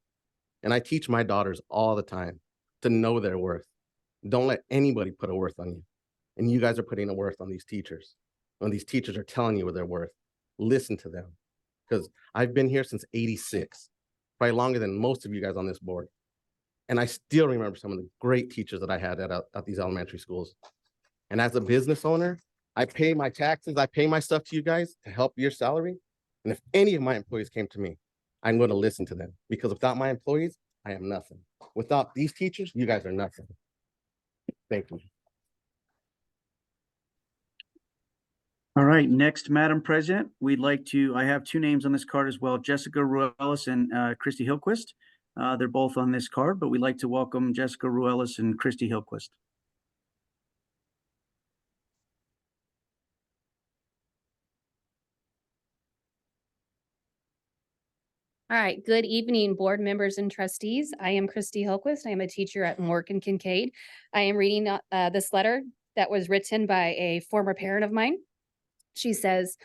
And I teach my daughters all the time to know their worth. Don't let anybody put a worth on you. And you guys are putting a worth on these teachers. When these teachers are telling you what their worth, listen to them. Because I've been here since '86, probably longer than most of you guys on this board. And I still remember some of the great teachers that I had at these elementary schools. And as a business owner, I pay my taxes, I pay my stuff to you guys to help your salary. And if any of my employees came to me, I'm going to listen to them, because without my employees, I am nothing. Without these teachers, you guys are nothing. Thank you. All right, next, Madam President, I have two names on this card as well, Jessica Ruelas and Christy Hillquist. They're both on this card, but we'd like to welcome Jessica Ruelas and Christy Hillquist. All right, good evening, board members and trustees. I am Christy Hillquist. I am a teacher at Morgan Kincaid. I am reading this letter that was written by a former parent of mine. She says,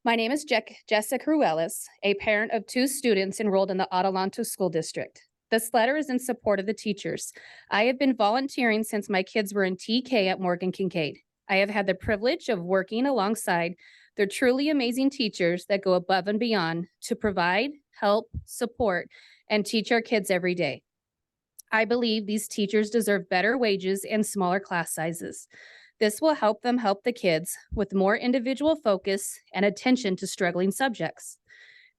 "My name is Jessica Ruelas, a parent of 2 students enrolled in the Adelanto School District. This letter is in support of the teachers. I have been volunteering since my kids were in TK at Morgan Kincaid. I have had the privilege of working alongside their truly amazing teachers that go above and beyond to provide, help, support, and teach our kids every day. I believe these teachers deserve better wages and smaller class sizes. This will help them help the kids with more individual focus and attention to struggling subjects.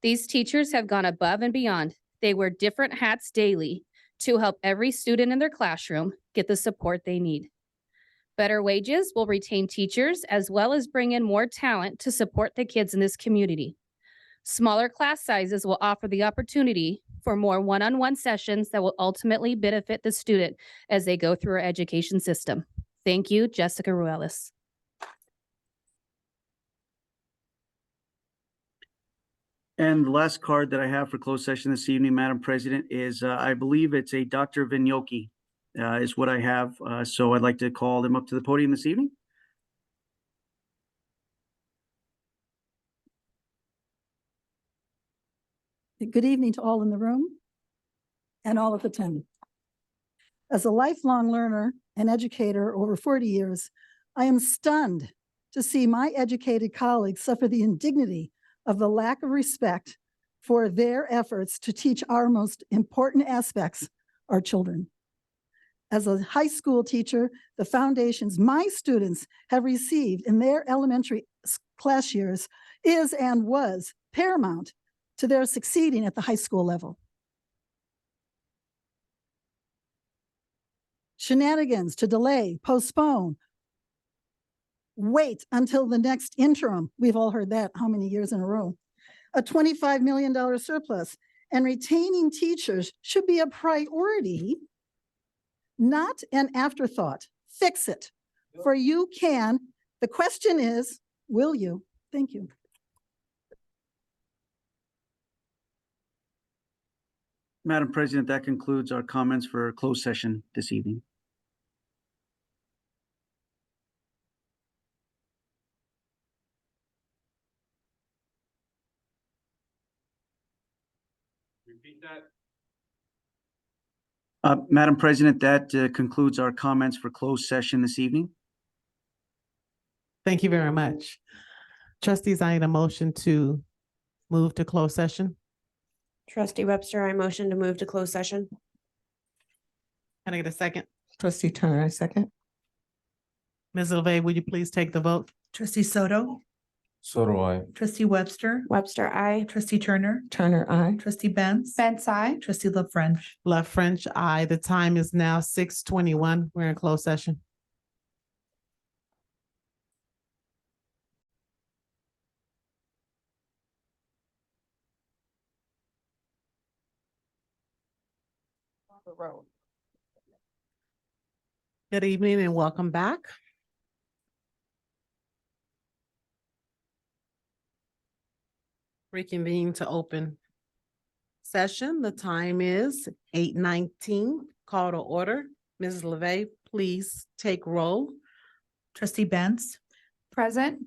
These teachers have gone above and beyond. They wear different hats daily to help every student in their classroom get the support they need. Better wages will retain teachers as well as bring in more talent to support the kids in this community. Smaller class sizes will offer the opportunity for more one-on-one sessions that will ultimately benefit the student as they go through our education system. Thank you, Jessica Ruelas." And the last card that I have for closed session this evening, Madam President, is I believe it's a Dr. Vignoki is what I have. So I'd like to call them up to the podium this evening. Good evening to all in the room and all of attending. As a lifelong learner and educator over 40 years, I am stunned to see my educated colleagues suffer the indignity of the lack of respect for their efforts to teach our most important aspects, our children. As a high school teacher, the foundations my students have received in their elementary class years is and was paramount to their succeeding at the high school level. Shenanigans to delay, postpone, Wait until the next interim. We've all heard that how many years in a row? A $25 million surplus, and retaining teachers should be a priority, not an afterthought. Fix it, for you can. The question is, will you? Thank you. Madam President, that concludes our comments for closed session this evening. Repeat that. Madam President, that concludes our comments for closed session this evening. Thank you very much. Trustees, I need a motion to move to closed session. Trustee Webster, I motion to move to closed session. Can I get a second? Trustee Turner, I second. Ms. LeVey, would you please take the vote? Trustee Soto, Soto, I. trustee Webster, Webster, I. trustee Turner, Turner, I. trustee Benz, Benz, I. trustee La French. Love French, aye. The time is now 6:21. We're in closed session. Good evening and welcome back. Reconvene to open session. The time is 8:19. Call to order. Ms. LeVey, please take roll. Trustee Benz, Present.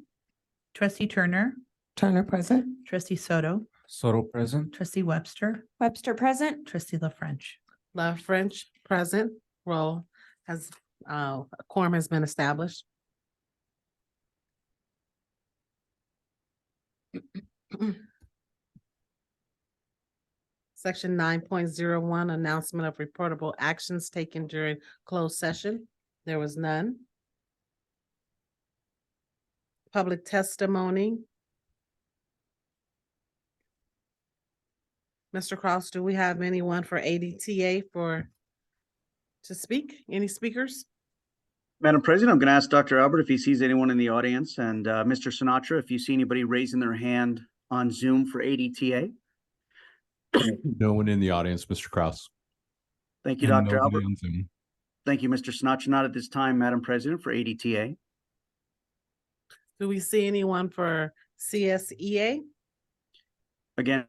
trustee Turner, Turner, present. trustee Soto, Soto present. trustee Webster, Webster, present. trustee La French. Love French, present. Roll has, a quorum has been established. Section 9.01, announcement of reportable actions taken during closed session. There was none. Public testimony. Mr. Cross, do we have anyone for ADTA to speak? Any speakers? Madam President, I'm going to ask Dr. Albert if he sees anyone in the audience, and Mr. Sinatra, if you see anybody raising their hand on Zoom for ADTA. No one in the audience, Mr. Kraus. Thank you, And Dr. nobody Albert. on Zoom. Thank you, Mr. Sinatra. Not at this time, Madam President, for ADTA. Do we see anyone for CSEA? Again,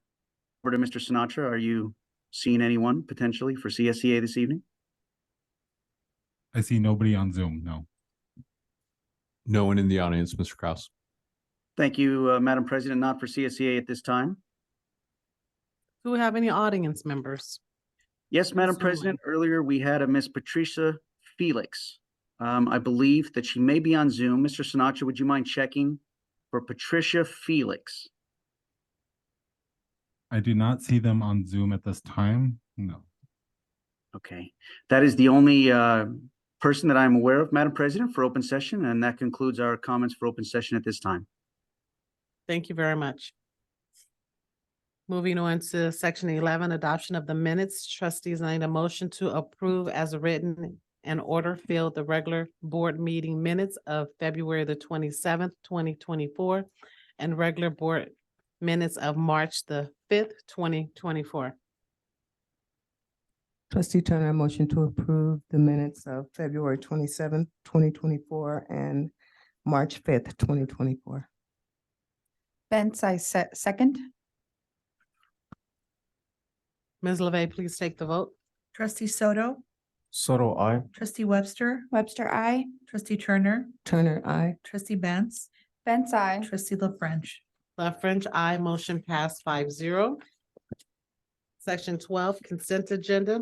over to Mr. Sinatra. Are you seeing anyone potentially for CSEA this evening? I see nobody on Zoom, no. No one in the audience, Mr. Kraus. Thank you, Madam President. Not for CSEA at this time. Do we have any audience members? Yes, Madam Zoom President. Earlier, we had a Miss Patricia Felix. I believe that she may be on Zoom. Mr. Sinatra, would you mind checking for Patricia Felix? I do not see them on Zoom at this time, no. Okay, that is the only person that I'm aware of, Madam President, for open session, and that concludes our comments for open session at this time. Thank you very much. Moving on to section 11, adoption of the minutes. Trustees, I need a motion to approve as written and order filled the regular board meeting minutes of February the 27th, 2024, and regular board minutes of March the 5th, 2024. Trustee Turner, motion to approve the minutes of February 27th, 2024 and March 5th, 2024. Benz, I second. Ms. LeVey, please take the vote. Trustee Soto, Soto, I. trustee Webster, Webster, I. trustee Turner, Turner, I. trustee Benz, Benz, I. trustee La French. Love French, aye. Motion passed 5-0. Section 12, consent agenda.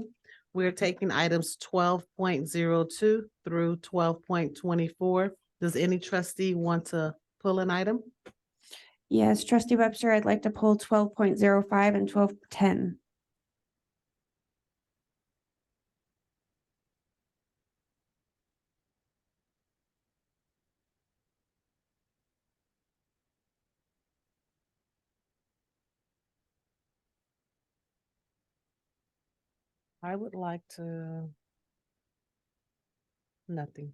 We're taking items 12.02 through 12.24. Does any trustee want to pull an item? Yes, trustee Webster, I'd like to pull 12.05 and 12.10. I would like to. Nothing.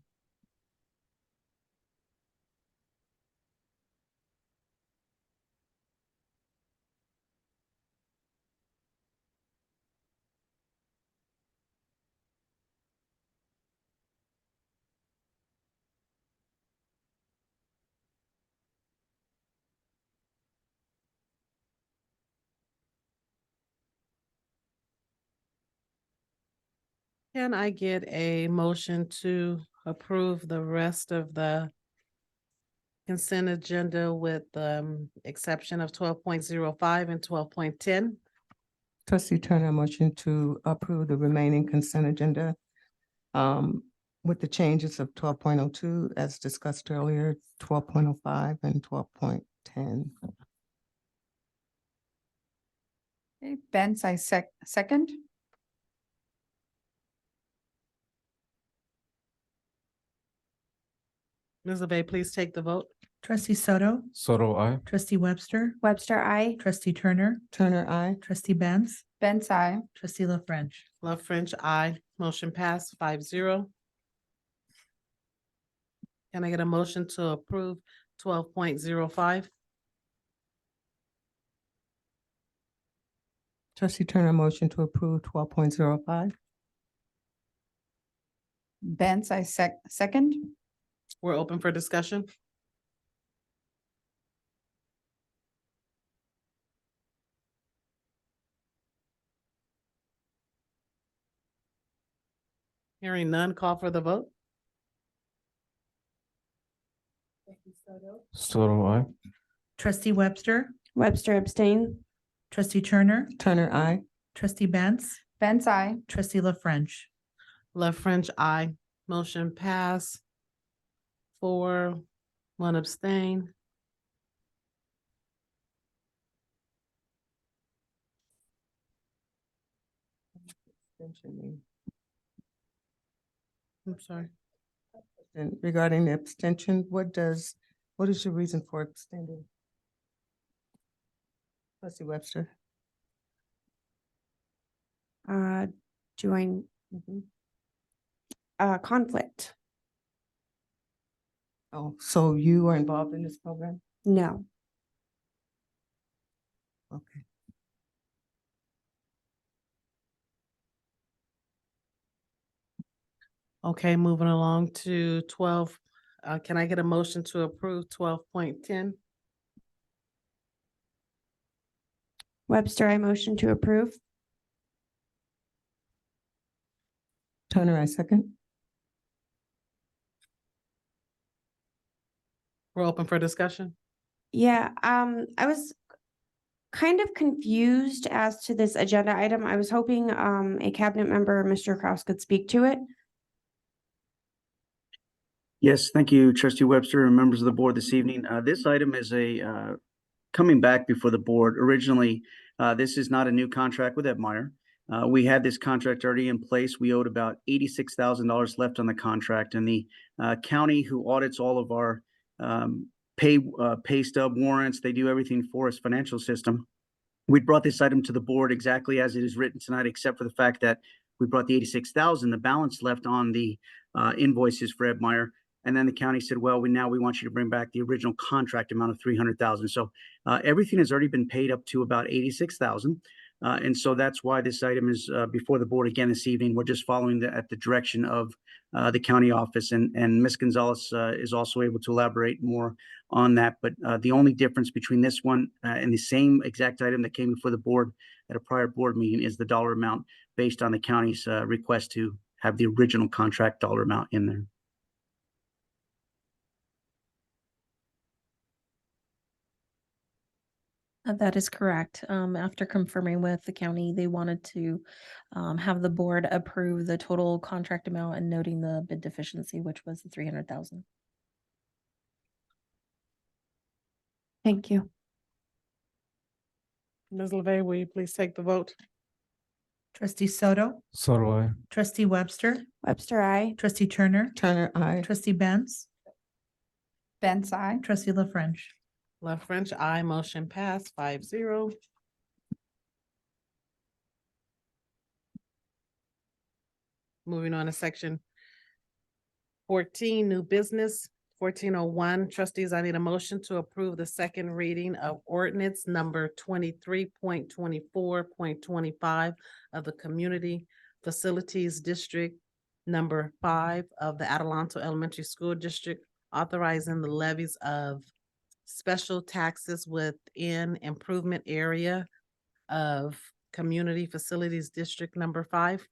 Can I get a motion to approve the rest of the consent agenda with the exception of 12.05 and 12.10? Trustee Turner, motion to approve the remaining consent agenda with the changes of 12.02 as discussed earlier, 12.05 and 12.10. Okay, Benz, I second. Ms. LeVey, please take the vote. Trustee Soto, Soto, I. trustee Webster, Webster, I. trustee Turner, Turner, I. trustee Benz, Benz, I. trustee La French. Love French, I. Motion passed 5-0. Can I get a motion to approve 12.05? Trustee Turner, motion to approve 12.05. Benz, I second. We're open for discussion. Hearing none, call for the vote. Soto, I. Trustee Webster, Webster, abstain. trustee Turner, Turner, I. trustee Benz, Benz, I. trustee La French. Love French, I. Motion pass. 4, 1 abstain. I'm sorry. And regarding the abstention, what is your reason for abstaining? Trustee Webster. Join. Conflict. Oh, so you are involved in this program? No. Okay. Okay, moving along to 12. Can I get a motion to approve 12.10? Webster, I motion to approve. Turner, I second. We're open for discussion. Yeah, I was kind of confused as to this agenda item. I was hoping a cabinet member, Mr. Kraus, could speak to it. Yes, thank you, trustee Webster and members of the board this evening. This item is coming back before the board. Originally, this is not a new contract with Ed Meyer. We had this contract already in place. We owed about $86,000 left on the contract, and the county who audits all of our pay stub warrants, they do everything for us, financial system. We brought this item to the board exactly as it is written tonight, except for the fact that we brought the $86,000, the balance left on the invoices for Ed Meyer. And then the county said, well, we want you to bring back the original contract amount of $300,000. So everything has already been paid up to about $86,000. And so that's why this item is before the board again this evening. We're just following at the direction of the county office, and Ms. Gonzalez is also able to elaborate more on that. But the only difference between this one and the same exact item that came before the board at a prior board meeting is the dollar amount based on the county's request to have the original contract dollar amount in there. That is correct. After confirming with the county, they wanted to have the board approve the total contract amount and noting the bid deficiency, which was the 300,000. Thank you. Ms. LeVey, will you please take the vote? Trustee Soto, Soto, I. trustee Webster, Webster, I. trustee Turner, Turner, I. trustee Benz, Benz, I. trustee La French. Love French, I. Motion passed 5-0. Moving on to section 14, new business. 1401, trustees, I need a motion to approve the second reading of ordinance number 23.24.25 of the Community Facilities District number 5 of the Adelanto Elementary School District, authorizing the levies of special taxes within improvement area of Community Facilities District number 5.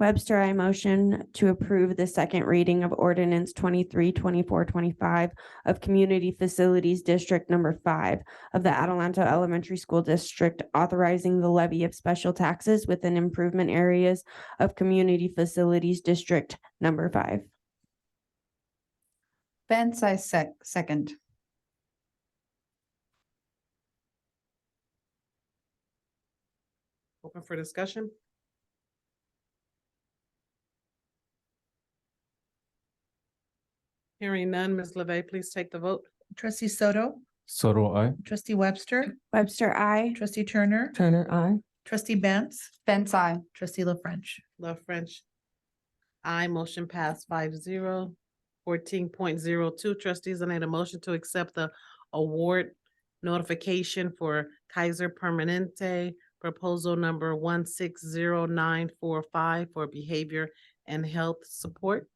Webster, I motion to approve the second reading of ordinance 23-24-25 of Community Facilities District Number 5 of the Adelanto Elementary School District, authorizing the levy of special taxes within improvement areas of Community Facilities District Number 5. Benz, I second. Open for discussion? Hearing none, Ms. LeVey, please take the vote. Trustee Soto, Soto, I. trustee Webster, Webster, I. trustee Turner, Turner, I. trustee Benz, Benz, I. trustee La French. Love French. I motion passed 5-0. 14.02, trustees, I need a motion to accept the award notification for Kaiser Permanente proposal number 160945 for behavior and health support.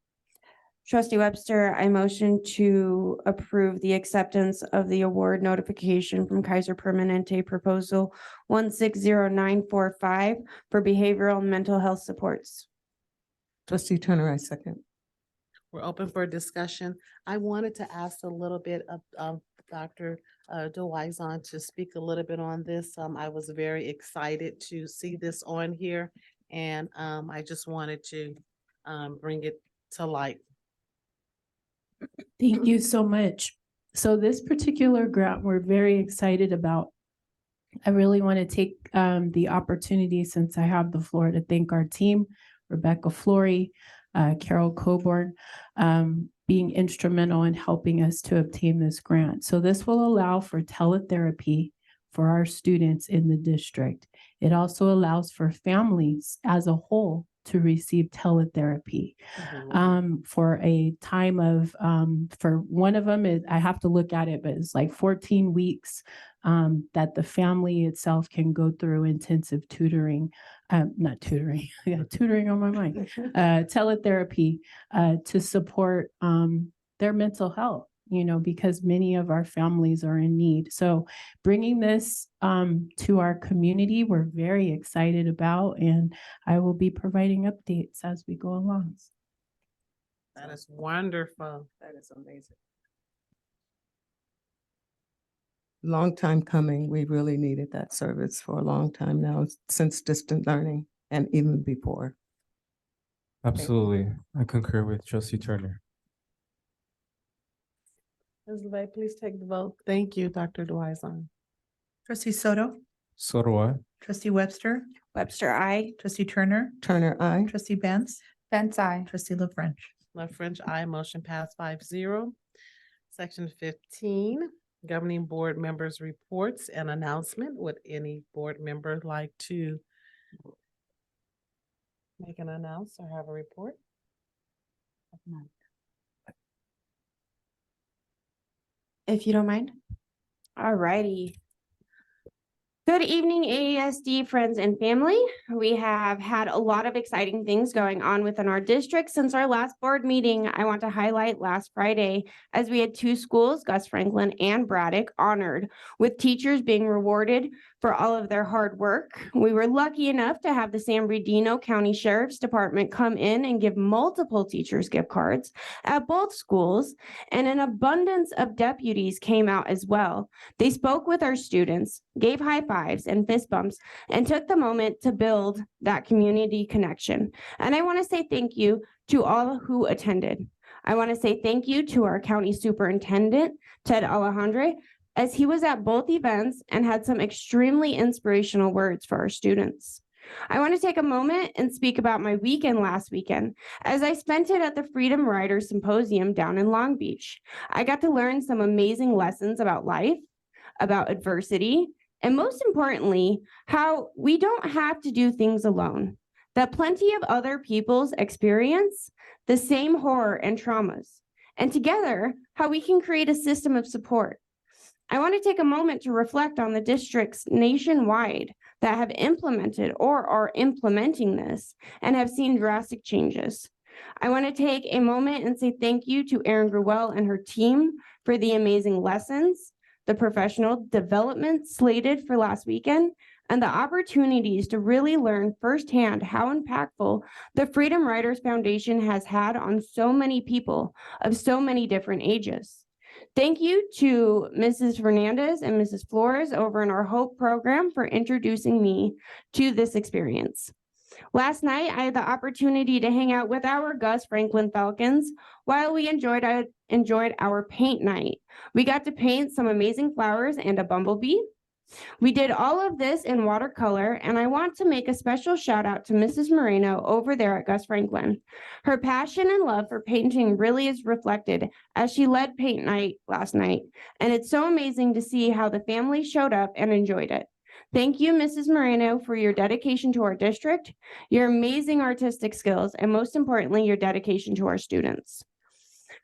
Trustee Webster, I motion to approve the acceptance of the award notification from Kaiser Permanente proposal 160945 for behavioral and mental health supports. Trustee Turner, I second. We're open for discussion. I wanted to ask a little bit of Dr. DeWison to speak a little bit on this. I was very excited to see this on here, and I just wanted to bring it to light. Thank you so much. So this particular grant, we're very excited about. I really want to take the opportunity, since I have the floor, to thank our team, Rebecca Flory, Carol Coburn, being instrumental in helping us to obtain this grant. So this will allow for teletherapy for our students in the district. It also allows for families as a whole to receive teletherapy for a time of, for one of them, I have to look at it, but it's like 14 weeks that the family itself can go through intensive tutoring, not tutoring, yeah, tutoring on my mind, teletherapy to support their mental health, because many of our families are in need. So bringing this to our community, we're very excited about, and I will be providing updates as we go along. That is wonderful. That is amazing. Long time coming. We really needed that service for a long time now, since distant learning and even before. Absolutely. I concur with trustee Turner. Ms. LeVey, please take the vote. Thank you, Dr. DeWison. Trustee Soto, Soto, I. trustee Webster, Webster, I. trustee Turner, Turner, I. trustee Benz, Benz, I. trustee La French. Love French, I motion passed 5-0. Section 15, governing board members' reports and announcement. Would any board member like to make an announce or have a report? If you don't mind. All righty. Good evening, AESD friends and family. We have had a lot of exciting things going on within our district since our last board meeting. I want to highlight last Friday, as we had two schools, Gus Franklin and Braddock, honored with teachers being rewarded for all of their hard work. We were lucky enough to have the San Bernardino County Sheriff's Department come in and give multiple teachers gift cards at both schools, and an abundance of deputies came out as well. They spoke with our students, gave high fives and fist bumps, and took the moment to build that community connection. And I want to say thank you to all who attended. I want to say thank you to our county superintendent, Ted Alejandre, as he was at both events and had some extremely inspirational words for our students. I want to take a moment and speak about my weekend last weekend, as I spent it at the Freedom Riders Symposium down in Long Beach. I got to learn some amazing lessons about life, about adversity, and most importantly, how we don't have to do things alone, that plenty of other people's experience the same horror and traumas, and together, how we can create a system of support. I want to take a moment to reflect on the districts nationwide that have implemented or are implementing this and have seen drastic changes. I want to take a moment and say thank you to Erin Gruwell and her team for the amazing lessons, the professional development slated for last weekend, and the opportunities to really learn firsthand how impactful the Freedom Writers Foundation has had on so many people of so many different ages. Thank you to Mrs. Fernandez and Mrs. Flores over in our Hope program for introducing me to this experience. Last night, I had the opportunity to hang out with our Gus Franklin Falcons while we enjoyed our paint night. We got to paint some amazing flowers and a bumblebee. We did all of this in watercolor, and I want to make a special shout out to Mrs. Moreno over there at Gus Franklin. Her passion and love for painting really is reflected as she led paint night last night, and it's so amazing to see how the family showed up and enjoyed it. Thank you, Mrs. Moreno, for your dedication to our district, your amazing artistic skills, and most importantly, your dedication to our students.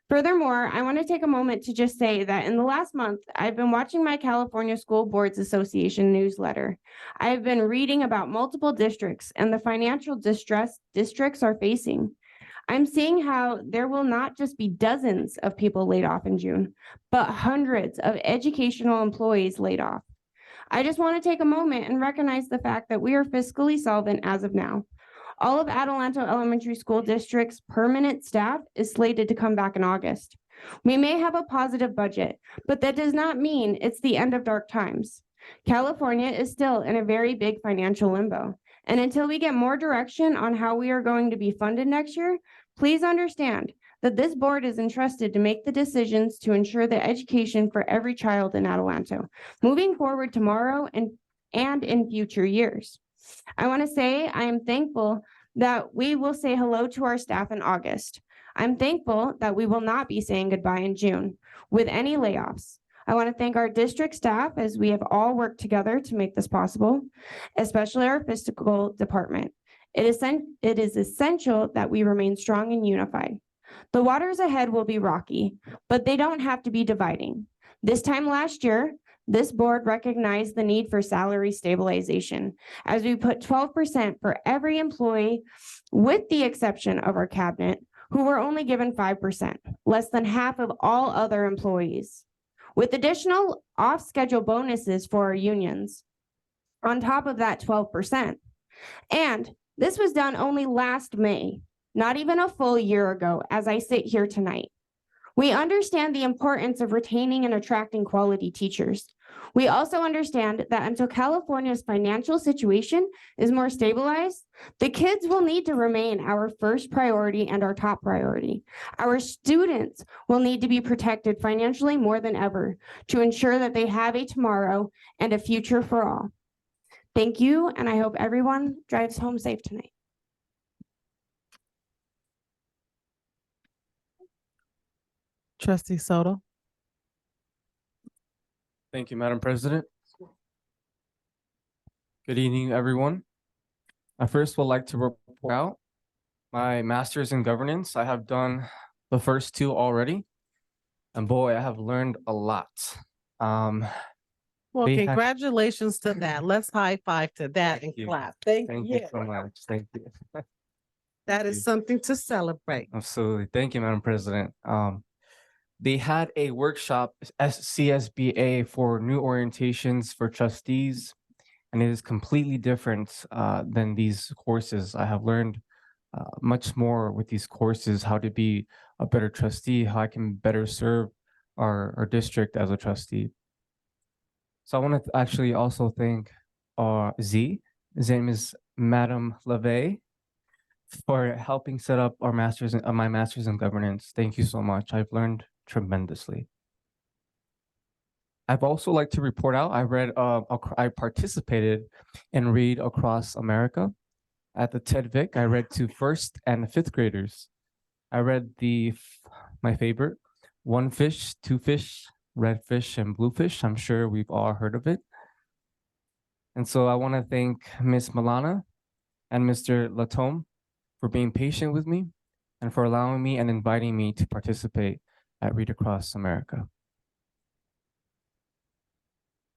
Furthermore, I want to take a moment to just say that in the last month, I've been watching my California School Boards Association newsletter. I've been reading about multiple districts and the financial distress districts are facing. I'm seeing how there will not just be dozens of people laid off in June, but hundreds of educational employees laid off. I just want to take a moment and recognize the fact that we are fiscally solvent as of now. All of Adelanto Elementary School District's permanent staff is slated to come back in August. We may have a positive budget, but that does not mean it's the end of dark times. California is still in a very big financial limbo, and until we get more direction on how we are going to be funded next year, please understand that this board is entrusted to make the decisions to ensure the education for every child in Adelanto, moving forward tomorrow and in future years. I want to say I am thankful that we will say hello to our staff in August. I'm thankful that we will not be saying goodbye in June with any layoffs. I want to thank our district staff as we have all worked together to make this possible, especially our fiscal department. It is essential that we remain strong and unified. The waters ahead will be rocky, but they don't have to be dividing. This time last year, this board recognized the need for salary stabilization as we put 12% for every employee, with the exception of our cabinet, who were only given 5%, less than half of all other employees, with additional off-schedule bonuses for our unions on top of that 12%. And this was done only last May, not even a full year ago, as I sit here tonight. We understand the importance of retaining and attracting quality teachers. We also understand that until California's financial situation is more stabilized, the kids will need to remain our first priority and our top priority. Our students will need to be protected financially more than ever to ensure that they have a tomorrow and a future for all. Thank you, and I hope everyone drives home safe tonight. Trustee Soto. Thank you, Madam President. Good evening, everyone. I first would like to report out my master's in governance. I have done the first two already, and boy, I have learned a lot. Well, congratulations to that. Let's high five to that and clap. Thank you so much. Thank you. That is something to celebrate. Absolutely. Thank you, Madam President. They had a workshop, CSBA, for new orientations for trustees, and it is completely different than these courses. I have learned much more with these courses, how to be a better trustee, how I can better serve our district as a trustee. So I want to actually also thank Z. His name is Madam LeVay, for helping set up our my master's in governance. Thank you so much. I've learned tremendously. I've also like to report out, I participated in Read Across America. At the TED Vic, I read to 1st and 5th graders. I read my favorite, One Fish, Two Fish, Red Fish, and Blue Fish. I'm sure we've all heard of it. And so I want to thank Miss Milana and Mr. Latome for being patient with me and for allowing me and inviting me to participate at Read Across America.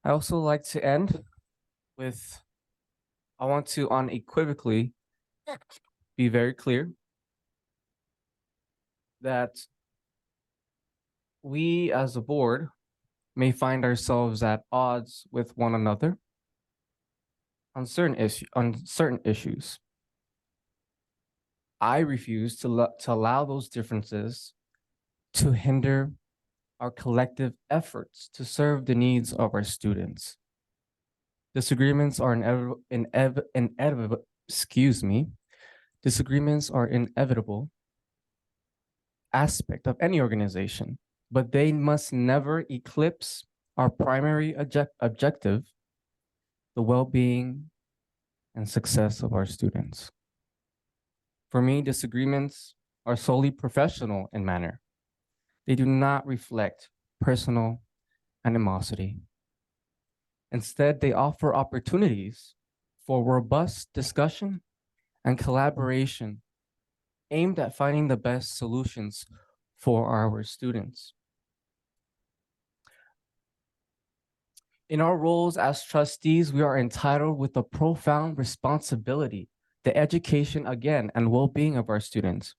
I also like to end with, I want to unequivocally be very clear that we as a board may find ourselves at odds with one another, on certain issues. I refuse to allow those differences to hinder our collective efforts to serve the needs of our students. Disagreements are inevitable, disagreements are inevitable aspect of any organization, but they must never eclipse our primary objective, the well-being and success of our students. For me, disagreements are solely professional in manner. They do not reflect personal animosity. Instead, they offer opportunities for robust discussion and collaboration aimed at finding the best solutions for our students. In our roles as trustees, we are entitled with a profound responsibility, the education again and well-being of our students.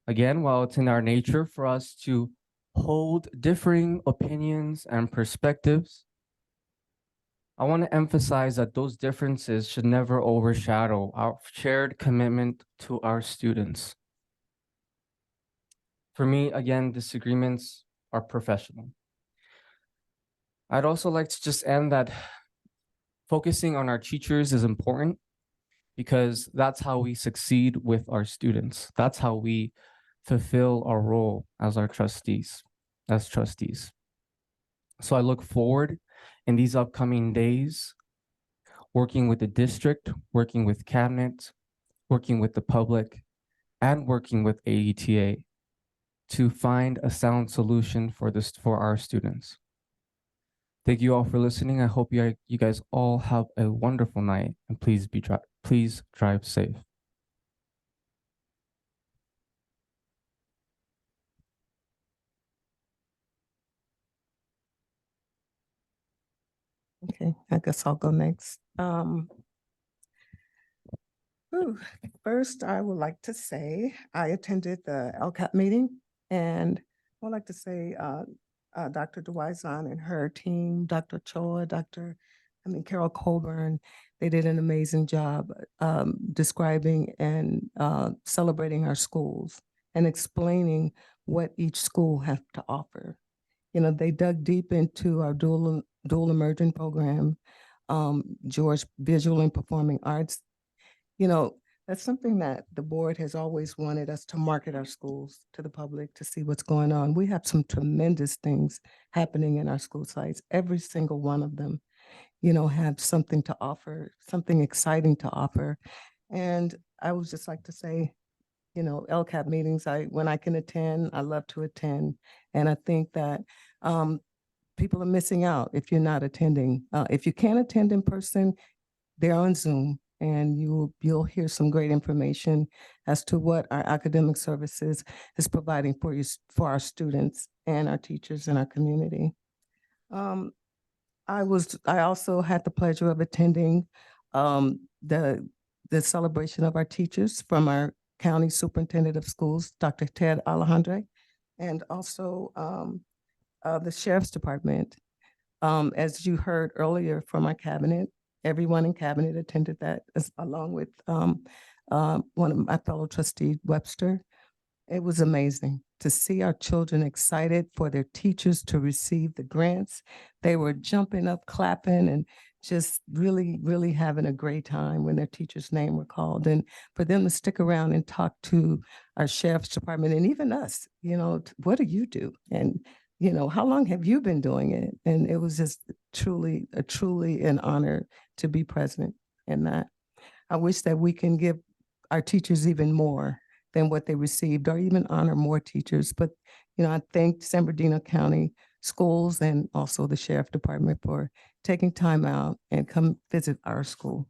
Again, while it's in our nature for us to hold differing opinions and perspectives, I want to emphasize that those differences should never overshadow our shared commitment to our students. For me, again, disagreements are professional. I'd also like to just end that focusing on our teachers is important because that's how we succeed with our students. That's how we fulfill our role as our trustees, as trustees. So I look forward in these upcoming days, working with the district, working with cabinet, working with the public, and working with AETA to find a sound solution for our students. Thank you all for listening. I hope you guys all have a wonderful night, and please drive safe. Okay, I guess I'll go next. First, I would like to say I attended the LCAP meeting, and I would like to say Dr. DeWison and her team, Dr. Choa, Carol Colburn, they did an amazing job describing and celebrating our schools and explaining what each school has to offer. You know, they dug deep into our dual immersion program, George Visual and Performing Arts. You know, that's something that the board has always wanted us to market our schools to the public to see what's going on. We have some tremendous things happening in our school sites. Every single one of them, you know, have something to offer, something exciting to offer. And I would just like to say, you know, LCAP meetings, when I can attend, I love to attend. And I think that people are missing out if you're not attending. If you can't attend in person, they're on Zoom, and you'll hear some great information as to what our academic services is providing for our students and our teachers in our community. I also had the pleasure of attending the celebration of our teachers from our County Superintendent of Schools, Dr. Ted Alejandre, and also the Sheriff's Department. As you heard earlier from our cabinet, everyone in cabinet attended that, along with one of my fellow trustee, Webster. It was amazing to see our children excited for their teachers to receive the grants. They were jumping up, clapping, and just really, really having a great time when their teacher's name were called. And for them to stick around and talk to our Sheriff's Department and even us, you know, what do you do? And you know, how long have you been doing it? And it was just truly an honor to be present in that. I wish that we can give our teachers even more than what they received, or even honor more teachers. But, you know, I thank San Bernardino County Schools and also the Sheriff Department for taking time out and come visit our school.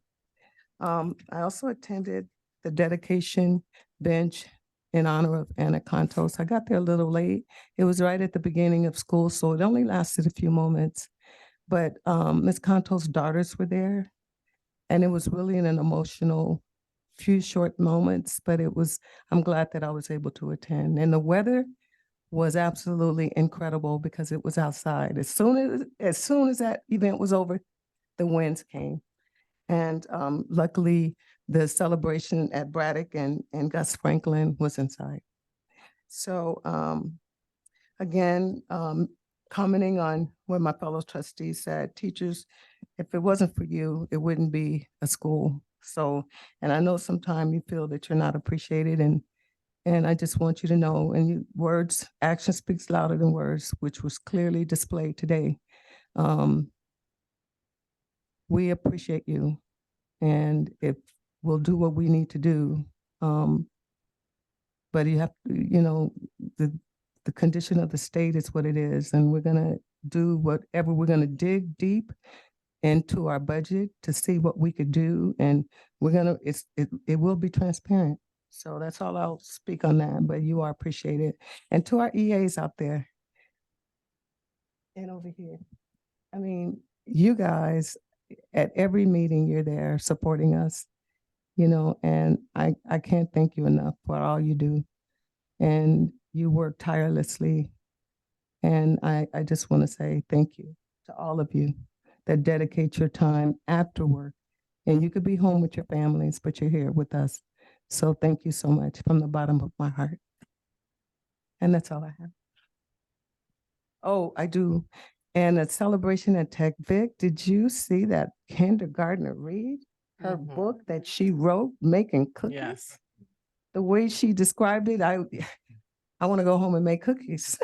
I also attended the dedication bench in honor of Anna Contos. I got there a little late. It was right at the beginning of school, so it only lasted a few moments. But Ms. Contos' daughters were there, and it was really an emotional few short moments, but I'm glad that I was able to attend. And the weather was absolutely incredible because it was outside. As soon as that event was over, the winds came. And luckily, the celebration at Braddock and Gus Franklin was inside. So again, commenting on what my fellow trustees said, teachers, if it wasn't for you, it wouldn't be a school. So, and I know sometimes you feel that you're not appreciated, and I just want you to know, and words, action speaks louder than words, which was clearly displayed today. We appreciate you, and if we'll do what we need to do, but you have to, the condition of the state is what it is, and we're gonna do whatever, we're gonna dig deep into our budget to see what we could do, and we're gonna, it will be transparent. So that's all I'll speak on that, but you are appreciated. And to our EAs out there and over here, I mean, you guys, at every meeting, you're there supporting us, and I can't thank you enough for all you do. And you work tirelessly. And I just want to say thank you to all of you that dedicate your time after work. And you could be home with your families, but you're here with us. So thank you so much from the bottom of my heart. And that's all I have. Oh, I do. And a celebration at Tech Vic, did you see that kindergartner read her book that she wrote, Making Cookies? Yes. The way she described it, I want to go home and make cookies.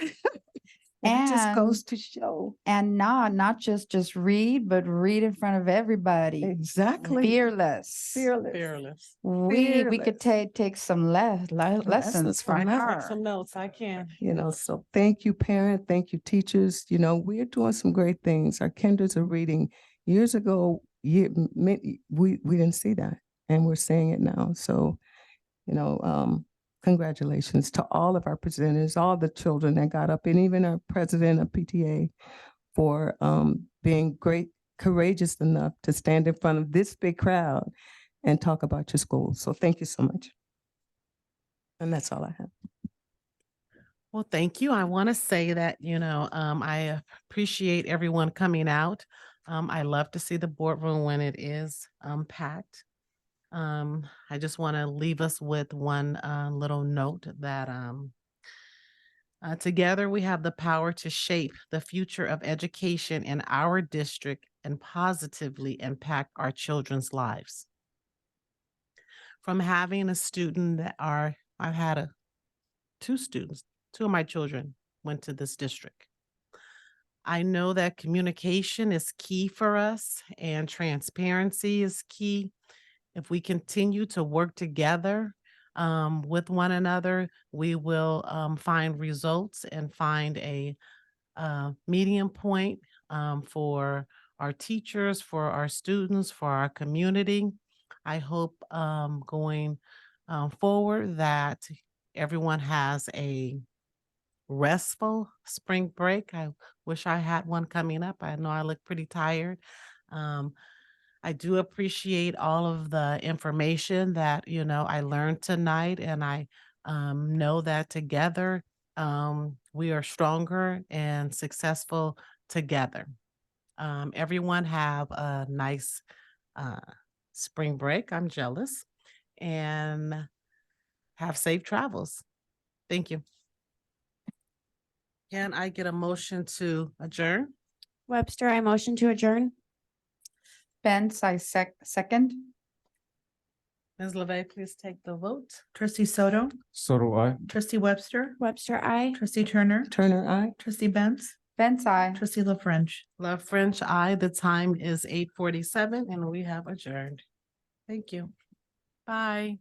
It just goes to show. And not just read, but read in front of everybody. Exactly. Fearless. Fearless. We could take some lessons from her. Some notes, I can. So thank you, parent. Thank you, teachers. We're doing some great things. Our kinders are reading. Years ago, we didn't see that, and we're seeing it now. So, congratulations to all of our presenters, all the children that got up, and even our president of PTA for being courageous enough to stand in front of this big crowd and talk about your school. So thank you so much. And that's all I have. Well, thank you. I want to say that, I appreciate everyone coming out. I love to see the boardroom when it is packed. I just want to leave us with one little note that together we have the power to shape the future of education in our district and positively impact our children's lives. From having a student I've had two students, two of my children went to this district. I know that communication is key for us and transparency is key. If we continue to work together with one another, we will find results and find a medium point for our teachers, for our students, for our community. I hope going forward that everyone has a restful spring break. I wish I had one coming up. I know I look pretty tired. I do appreciate all of the information that, I learned tonight, and I know that together we are stronger and successful together. Everyone have a nice spring break. I'm jealous. And have safe travels. Thank you. Can I get a motion to adjourn? Webster, I motion to adjourn. Benz, I second. Ms. LeVey, please take the vote. Trustee Soto, So do I. trustee Webster, Webster, I. trustee Turner, Turner, aye. trustee Benz, Benz, I. trustee La French. Love French, aye. The time is 8:47 and we have adjourned. Thank you. Bye.